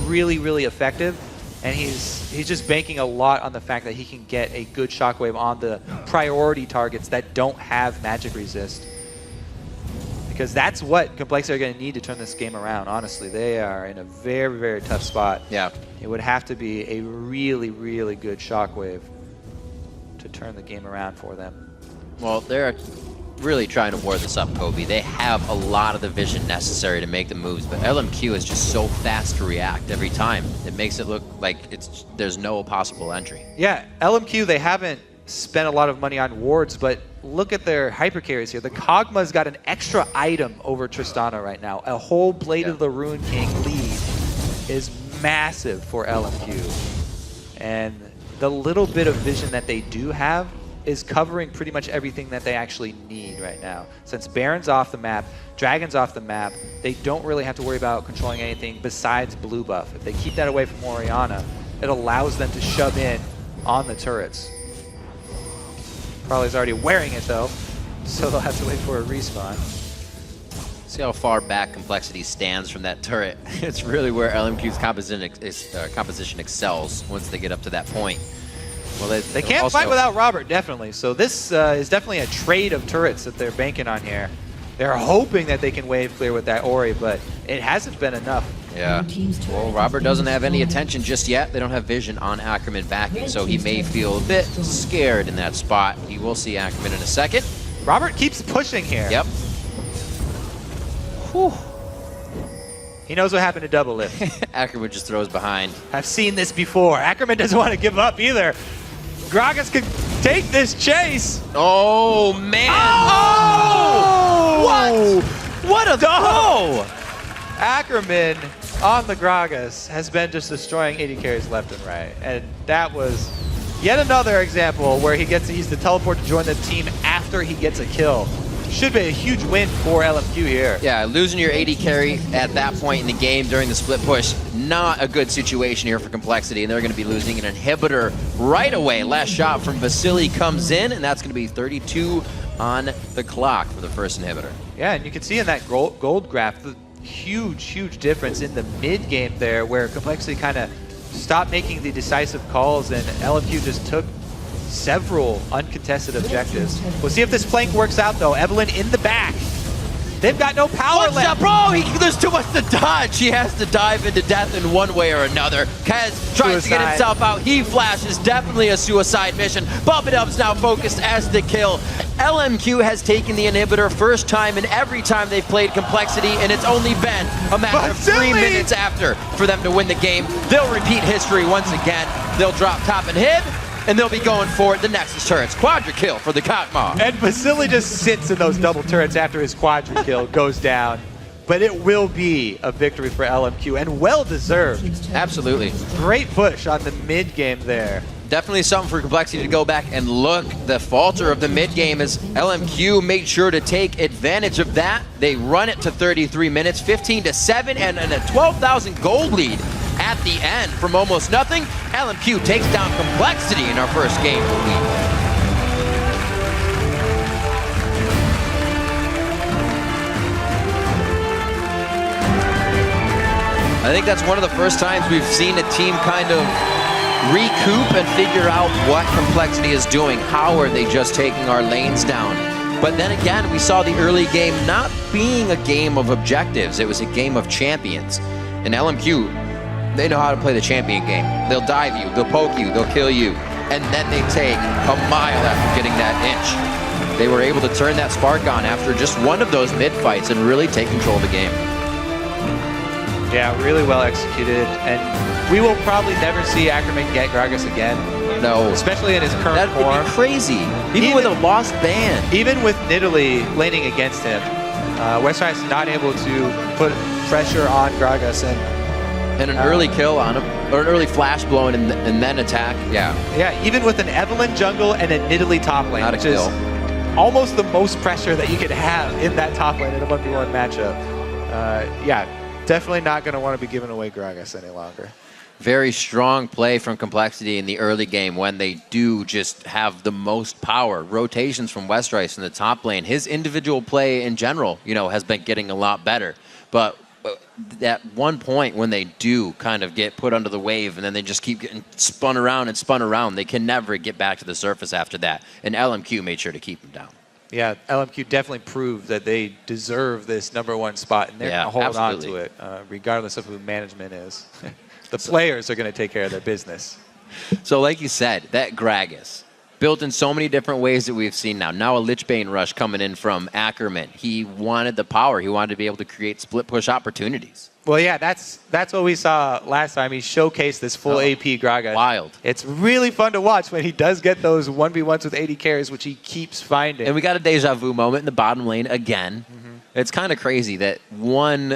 really, really effective. And he's just banking a lot on the fact that he can get a good shockwave on the priority targets that don't have magic resist. Because that's what Complexity are going to need to turn this game around, honestly. They are in a very, very tough spot. Yeah. It would have to be a really, really good shockwave to turn the game around for them. Well, they're really trying to ward this up, Kobe. They have a lot of the vision necessary to make the moves, but LMQ is just so fast to react every time. It makes it look like there's no possible entry. Yeah, LMQ, they haven't spent a lot of money on wards, but look at their hyper carries here. The Kog'Maw's got an extra item over Tristana right now. A whole Blade of the Ruined King lead is massive for LMQ. And the little bit of vision that they do have is covering pretty much everything that they actually need right now. Since Baron's off the map, Dragon's off the map, they don't really have to worry about controlling anything besides blue buff. If they keep that away from Orianna, it allows them to shove in on the turrets. Probably already wearing it though, so they'll have to wait for a respawn. See how far back Complexity stands from that turret. It's really where LMQ's composition excels once they get up to that point. Well, they can't fight without Robert, definitely. So this is definitely a trade of turrets that they're banking on here. They're hoping that they can wave clear with that Ori, but it hasn't been enough. Yeah. Well, Robert doesn't have any attention just yet. They don't have vision on Ackerman backing, so he may feel a bit scared in that spot. He will see Ackerman in a second. Robert keeps pushing here. Yep. Whew. He knows what happened to double lift. Ackerman just throws behind. I've seen this before. Ackerman doesn't want to give up either. Gragas could take this chase. Oh, man. Oh! What? What a throw! Ackerman on the Gragas has been just destroying 80 carries left and right. And that was yet another example where he gets to use the teleport to join the team after he gets a kill. Should be a huge win for LMQ here. Yeah, losing your 80 carry at that point in the game during the split push, not a good situation here for Complexity, and they're going to be losing an inhibitor right away. Last shot from Vasily comes in, and that's going to be 32 on the clock for the first inhibitor. Yeah, and you can see in that gold graph the huge difference in the mid game there, where Complexity kind of stopped making the decisive calls, and LMQ just took several uncontested objectives. We'll see if this flank works out, though. Evelyn in the back. They've got no power left. Up, bro? There's too much to dodge. He has to dive into death in one way or another. Kez tries to get himself out. He flashes. Definitely a suicide mission. Bump It Up's now focused as the kill. LMQ has taken the inhibitor first time and every time they've played Complexity, and it's only been a matter of 3 minutes after for them to win the game. They'll repeat history once again. They'll drop top inhib, and they'll be going for the Nexus turrets. Quadra kill for the Kotma. And Vasily just sits in those double turrets after his quadra kill goes down. But it will be a victory for LMQ, and well-deserved. Absolutely. Great push on the mid game there. Definitely something for Complexity to go back and look. The falter of the mid game is LMQ made sure to take advantage of that. They run it to 33 minutes, 15-7, and a 12,000 gold lead at the end from almost nothing. LMQ takes down Complexity in our first game of the week. I think that's one of the first times we've seen a team kind of recoup and figure out what Complexity is doing. How are they just taking our lanes down? But then again, we saw the early game not being a game of objectives. It was a game of champions. And LMQ, they know how to play the champion game. They'll dive you, they'll poke you, they'll kill you, and then they take a mile after getting that inch. They were able to turn that spark on after just one of those mid-fights and really take control of the game. Yeah, really well executed, and we will probably never see Ackerman get Gragas again. No. Especially in his current form. That'd be crazy. Even with a lost band. Even with Nidalee laning against him, Westrice is not able to put pressure on Gragas and an early kill on him, or an early flash blow and then attack. Yeah. Yeah, even with an Evelyn jungle and a Nidalee top lane, not a kill. Almost the most pressure that you could have in that top lane in a 1v1 matchup. Yeah, definitely not going to want to be giving away Gragas any longer. Very strong play from Complexity in the early game when they do just have the most power. Rotations from Westrice in the top lane. His individual play in general, you know, has been getting a lot better. But at one point when they do kind of get put under the wave and then they just keep getting spun around, they can never get back to the surface after that. And LMQ made sure to keep them down. Yeah, LMQ definitely proved that they deserve this #1 spot, and they're going to hold on to it, regardless of who management is. The players are going to take care of their business. So like you said, that Gragas, built in so many different ways that we've seen now. Now a Lichbane rush coming in from Ackerman. He wanted the power. He wanted to be able to create split push opportunities. Well, yeah, that's what we saw last time. He showcased this full AP Gragas. Wild. It's really fun to watch when he does get those 1v1s with 80 carries, which he keeps finding. And we got a deja vu moment in the bottom lane again. It's kind of crazy that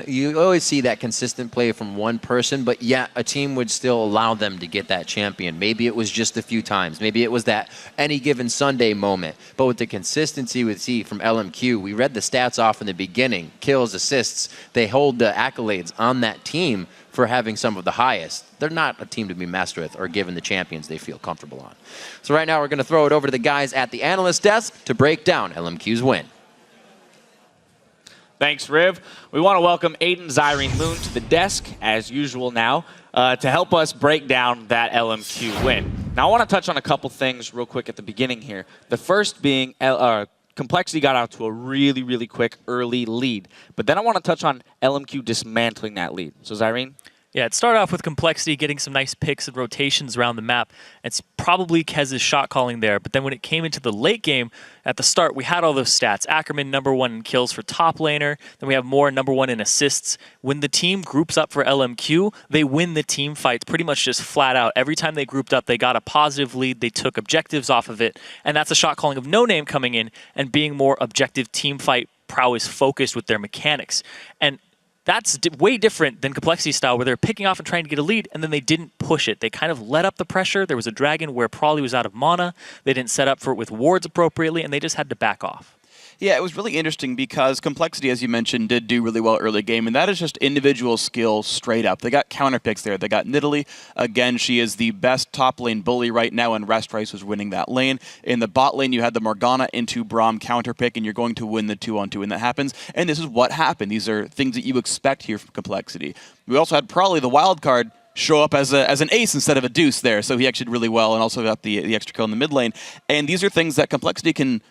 you always see that consistent play from one person, but yet a team would still allow them to get that champion. Maybe it was just a few times. Maybe it was that any given Sunday moment. But with the consistency we see from LMQ, we read the stats off in the beginning, kills, assists. They hold the accolades on that team for having some of the highest. They're not a team to be messed with or given the champions they feel comfortable on. So right now we're going to throw it over to the guys at the analyst desk to break down LMQ's win. Thanks, Riv. We want to welcome Aiden Zyrene Moon to the desk, as usual now, to help us break down that LMQ win. Now, I want to touch on a couple things real quick at the beginning here. The first being Complexity got out to a really, really quick early lead. But then I want to touch on LMQ dismantling that lead. So, Zyrene? Yeah, it started off with Complexity getting some nice picks and rotations around the map. It's probably Kez's shot calling there, but then when it came into the late game, at the start, we had all those stats. Ackerman, #1 in kills for top laner. Then we have Moore, #1 in assists. When the team groups up for LMQ, they win the team fights pretty much just flat out. Every time they grouped up, they got a positive lead. They took objectives off of it, and that's a shot calling of No Name coming in and being more objective team fight prowess focused with their mechanics. And that's way different than Complexity style, where they're picking off and trying to get a lead, and then they didn't push it. They kind of let up the pressure. There was a dragon where Prawley was out of mana. They didn't set up for it with wards appropriately, and they just had to back off. Yeah, it was really interesting because Complexity, as you mentioned, did do really well early game, and that is just individual skill straight up. They got counter picks there. They got Nidalee. Again, she is the best top lane bully right now, and Rest Rice was winning that lane. In the bot lane, you had the Morgana into Braum counter pick, and you're going to win the 2-on-2 when that happens. And this is what happened. These are things that you expect here from Complexity. We also had Prawley, the wild card, show up as an ace instead of a deuce there, so he actually did really well and also got the extra kill in the mid lane. And these are things that Complexity can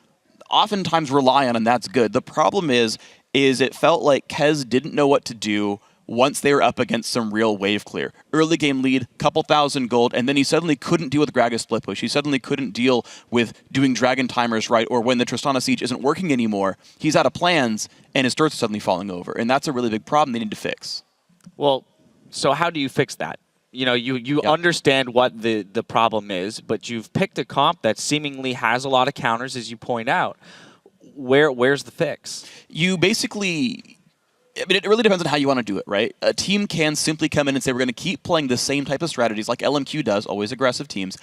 oftentimes rely on, and that's good. The problem is it felt like Kez didn't know what to do once they were up against some real wave clear. Early game lead, couple thousand gold, and then he suddenly couldn't deal with Gragas split push. He suddenly couldn't deal with doing dragon timers right, or when the Tristana siege isn't working anymore, he's out of plans, and his turrets are suddenly falling over. And that's a really big problem they need to fix. Well, so how do you fix that? You know, you understand what the problem is, but you've picked a comp that seemingly has a lot of counters, as you point out. Where's the fix? You basically, I mean, it really depends on how you want to do it, right? A team can simply come in and say, we're going to keep playing the same type of strategies like LMQ does, always aggressive teams,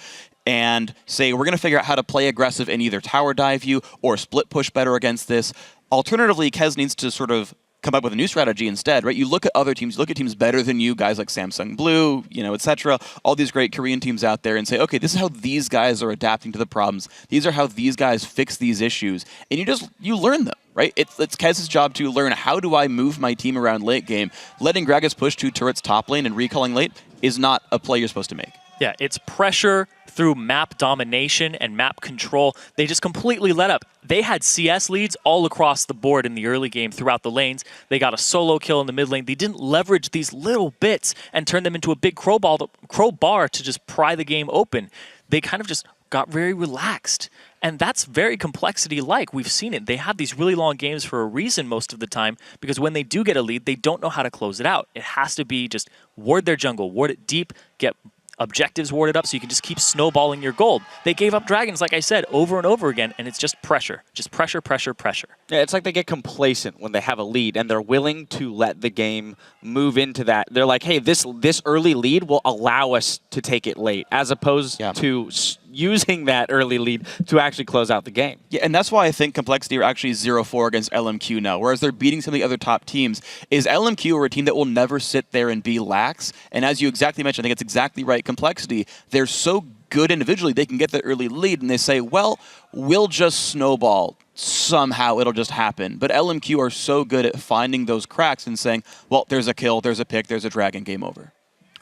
and say, we're going to figure out how to play aggressive and either tower dive you or split push better against this. Alternatively, Kez needs to sort of come up with a new strategy instead, right? You look at other teams, you look at teams better than you, guys like Samsung Blue, you know, etc., all these great Korean teams out there, and say, okay, this is how these guys are adapting to the problems. These are how these guys fix these issues, and you learn them, right? It's Kez's job to learn, how do I move my team around late game? Letting Gragas push 2 turrets top lane and recalling late is not a play you're supposed to make. Yeah, it's pressure through map domination and map control. They just completely let up. They had CS leads all across the board in the early game throughout the lanes. They got a solo kill in the mid lane. They didn't leverage these little bits and turn them into a big crowbar to just pry the game open. They kind of just got very relaxed. And that's very Complexity-like. We've seen it. They have these really long games for a reason most of the time, because when they do get a lead, they don't know how to close it out. It has to be just ward their jungle, ward it deep, get objectives warded up so you can just keep snowballing your gold. They gave up dragons, like I said, over and over again, and it's just pressure. Just pressure, pressure, pressure. Yeah, it's like they get complacent when they have a lead, and they're willing to let the game move into that. They're like, hey, this early lead will allow us to take it late, as opposed to using that early lead to actually close out the game. Yeah, and that's why I think Complexity are actually 0-4 against LMQ now, whereas they're beating some of the other top teams. Is LMQ are a team that will never sit there and be lax, and as you exactly mentioned, I think it's exactly right, Complexity, they're so good individually, they can get the early lead, and they say, well, we'll just snowball. Somehow it'll just happen. But LMQ are so good at finding those cracks and saying, well, there's a kill, there's a pick, there's a dragon, game over.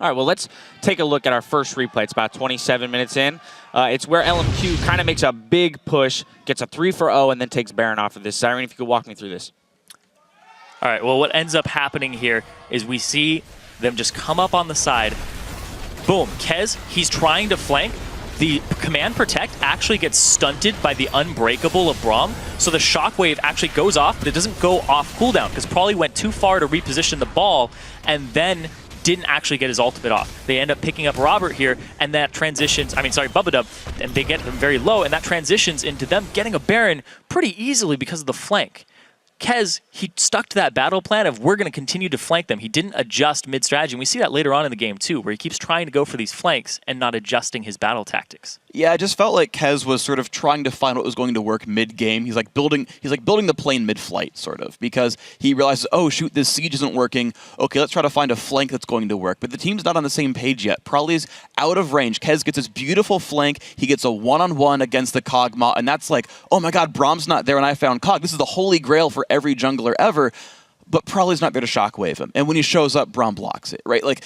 All right, well, let's take a look at our first replay. It's about 27 minutes in. It's where LMQ kind of makes a big push, gets a 3-for-0, and then takes Baron off of this. Zyrene, if you could walk me through this. All right, well, what ends up happening here is we see them just come up on the side. Boom, Kez, he's trying to flank. The command protect actually gets stunted by the unbreakable of Braum, so the shockwave actually goes off, but it doesn't go off cooldown because Prawley went too far to reposition the ball and then didn't actually get his ultimate off. They end up picking up Robert here, and that transitions, Bubba, and they get him very low, and that transitions into them getting a Baron pretty easily because of the flank. Kez, he stuck to that battle plan of we're going to continue to flank them. He didn't adjust mid-strategy, and we see that later on in the game too, where he keeps trying to go for these flanks and not adjusting his battle tactics. Yeah, I just felt like Kez was sort of trying to find what was going to work mid-game. He's like building the plane mid-flight, sort of, because he realizes, oh shoot, this siege isn't working. Okay, let's try to find a flank that's going to work. But the team's not on the same page yet. Prawley's out of range. Kez gets this beautiful flank. He gets a one-on-one against the Kog'Maw, and that's like, oh my god, Braum's not there and I found Cog. This is the holy grail for every jungler ever, but Probably's not there to shockwave him. And when he shows up, Braum blocks it, right? Like,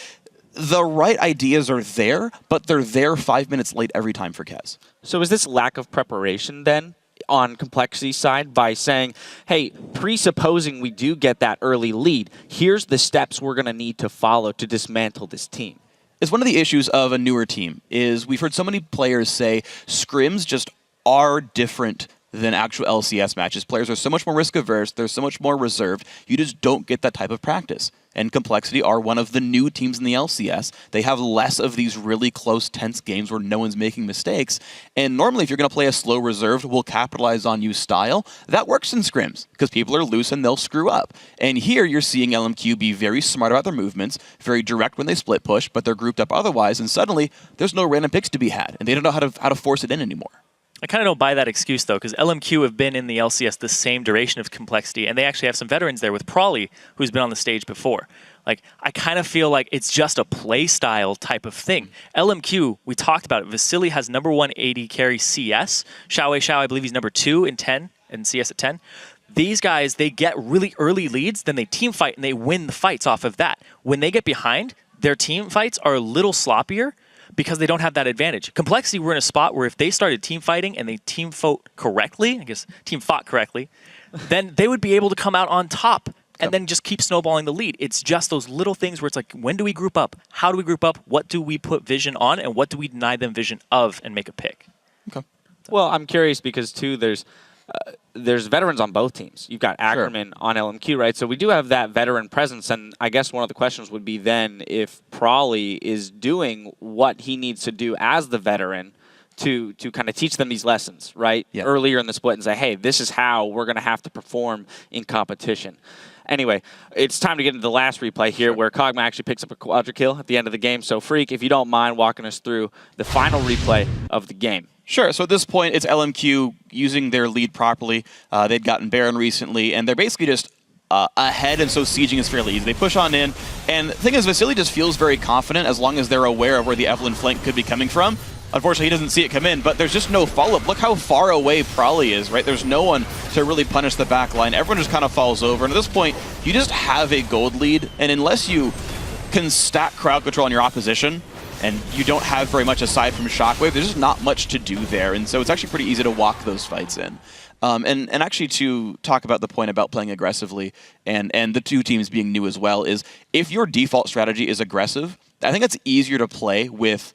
the right ideas are there, but they're there 5 minutes late every time for Kez. So is this lack of preparation then on Complexity side by saying, hey, presupposing we do get that early lead, here's the steps we're going to need to follow to dismantle this team? It's one of the issues of a newer team is we've heard so many players say scrims just are different than actual LCS matches. Players are so much more risk averse, they're so much more reserved, you just don't get that type of practice. And Complexity are one of the new teams in the LCS. They have less of these really close, tense games where no one's making mistakes. And normally if you're going to play a slow reserved, we'll capitalize on you style, that works in scrims because people are loose and they'll screw up. And here you're seeing LMQ be very smart about their movements, very direct when they split push, but they're grouped up otherwise, and suddenly there's no random picks to be had, and they don't know how to force it in anymore. I kind of don't buy that excuse, though, because LMQ have been in the LCS the same duration of Complexity, and they actually have some veterans there with Prawley, who's been on the stage before. Like, I kind of feel like it's just a play style type of thing. LMQ, we talked about it. Vasily has #1 AD carry CS. Xiao, I believe he's #2 in 10, and CS at 10. These guys, they get really early leads, then they team fight, and they win the fights off of that. When they get behind, their team fights are a little sloppier, because they don't have that advantage. Complexity were in a spot where if they started team fighting and they team fought correctly, then they would be able to come out on top and then just keep snowballing the lead. It's just those little things where it's like, when do we group up? How do we group up? What do we put vision on? And what do we deny them vision of and make a pick? Okay. Well, I'm curious because, too, there's veterans on both teams. You've got Ackerman on LMQ, right? So we do have that veteran presence, and I guess one of the questions would be then if Prawley is doing what he needs to do as the veteran to kind of teach them these lessons, right? Yep. Earlier in the split and say, hey, this is how we're going to have to perform in competition. Anyway, it's time to get into the last replay here where Kog'Maw actually picks up a quadra kill at the end of the game. So, Freak, if you don't mind walking us through the final replay of the game. Sure. So at this point, it's LMQ using their lead properly. They'd gotten Baron recently, and they're basically just ahead, and so sieging is fairly easy. They push on in, and the thing is, Vasily just feels very confident as long as they're aware of where the Evelyn flank could be coming from. Unfortunately, he doesn't see it come in, but there's just no follow-up. Look how far away Prawley is, right? There's no one to really punish the back line. Everyone just kind of falls over, and at this point, you just have a gold lead, and unless you can stack crowd control on your opposition, and you don't have very much aside from Shockwave, there's just not much to do there, and so it's actually pretty easy to walk those fights in. And actually to talk about the point about playing aggressively and the two teams being new as well is if your default strategy is aggressive, I think it's easier to play with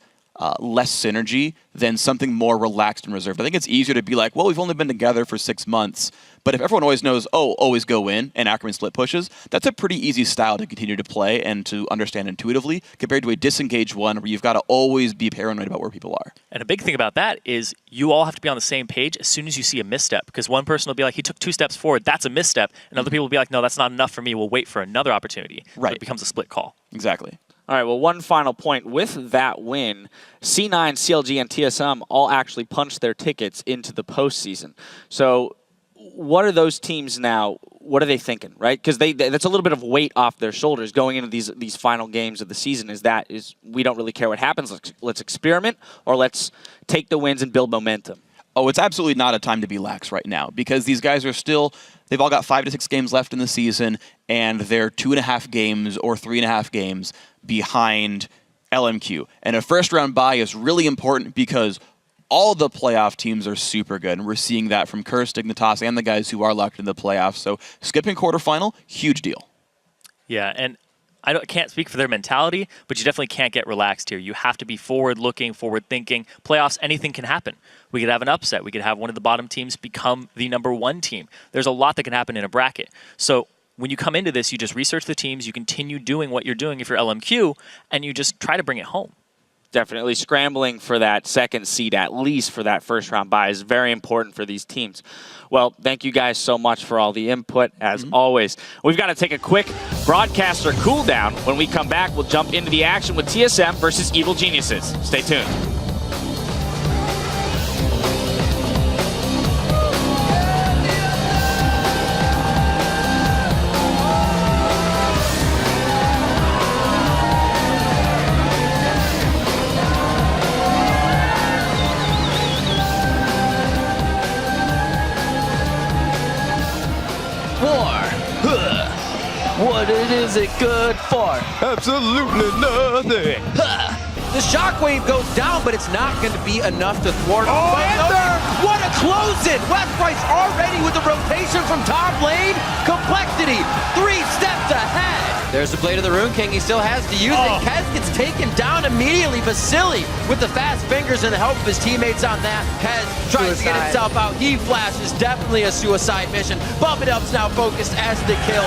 less synergy than something more relaxed and reserved. I think it's easier to be like, well, we've only been together for 6 months, but if everyone always knows, oh, always go in, and Ackerman split pushes, that's a pretty easy style to continue to play and to understand intuitively compared to a disengaged one where you've got to always be paranoid about where people are. And a big thing about that is you all have to be on the same page as soon as you see a misstep, because one person will be like, he took 2 steps forward, that's a misstep, and other people will be like, no, that's not enough for me, we'll wait for another opportunity. Right. So it becomes a split call. Exactly. All right, well, one final point. With that win, C9, CLG, and TSM all actually punched their tickets into the postseason. So what are those teams now, what are they thinking, right? Because that's a little bit of weight off their shoulders going into these final games of the season is we don't really care what happens. Let's experiment, or let's take the wins and build momentum. Oh, it's absolutely not a time to be lax right now because these guys are still, they've all got 5 to 6 games left in the season, and they're 2.5 games or 3.5 games behind LMQ. And a first-round bye is really important because all the playoff teams are super good, and we're seeing that from Curse, Dignitas, and the guys who are locked in the playoffs. So skipping quarterfinal, huge deal. Yeah, and I can't speak for their mentality, but you definitely can't get relaxed here. You have to be forward-looking, forward-thinking. Playoffs, anything can happen. We could have an upset. We could have one of the bottom teams become the #1 team. There's a lot that can happen in a bracket. So when you come into this, you just research the teams, you continue doing what you're doing if you're LMQ, and you just try to bring it home. Definitely scrambling for that second seed, at least for that first round bye, is very important for these teams. Well, thank you guys so much for all the input, as always. We've got to take a quick broadcaster cool down. When we come back, we'll jump into the action with TSM versus Evil Geniuses. Stay tuned. What is it good for? Absolutely nothing. The shockwave goes down, but it's not going to be enough to thwart. Oh, Ender! What a close-in! Westprice already with the rotation from top lane. Complexity, 3 steps ahead. There's the Blade of the Rune King. He still has to use it. Kez gets taken down immediately. Vasily with the fast fingers and the help of his teammates on that. Kez tries to get himself out. He flashes. Definitely a suicide mission. Bump It Up's now focused as the kill.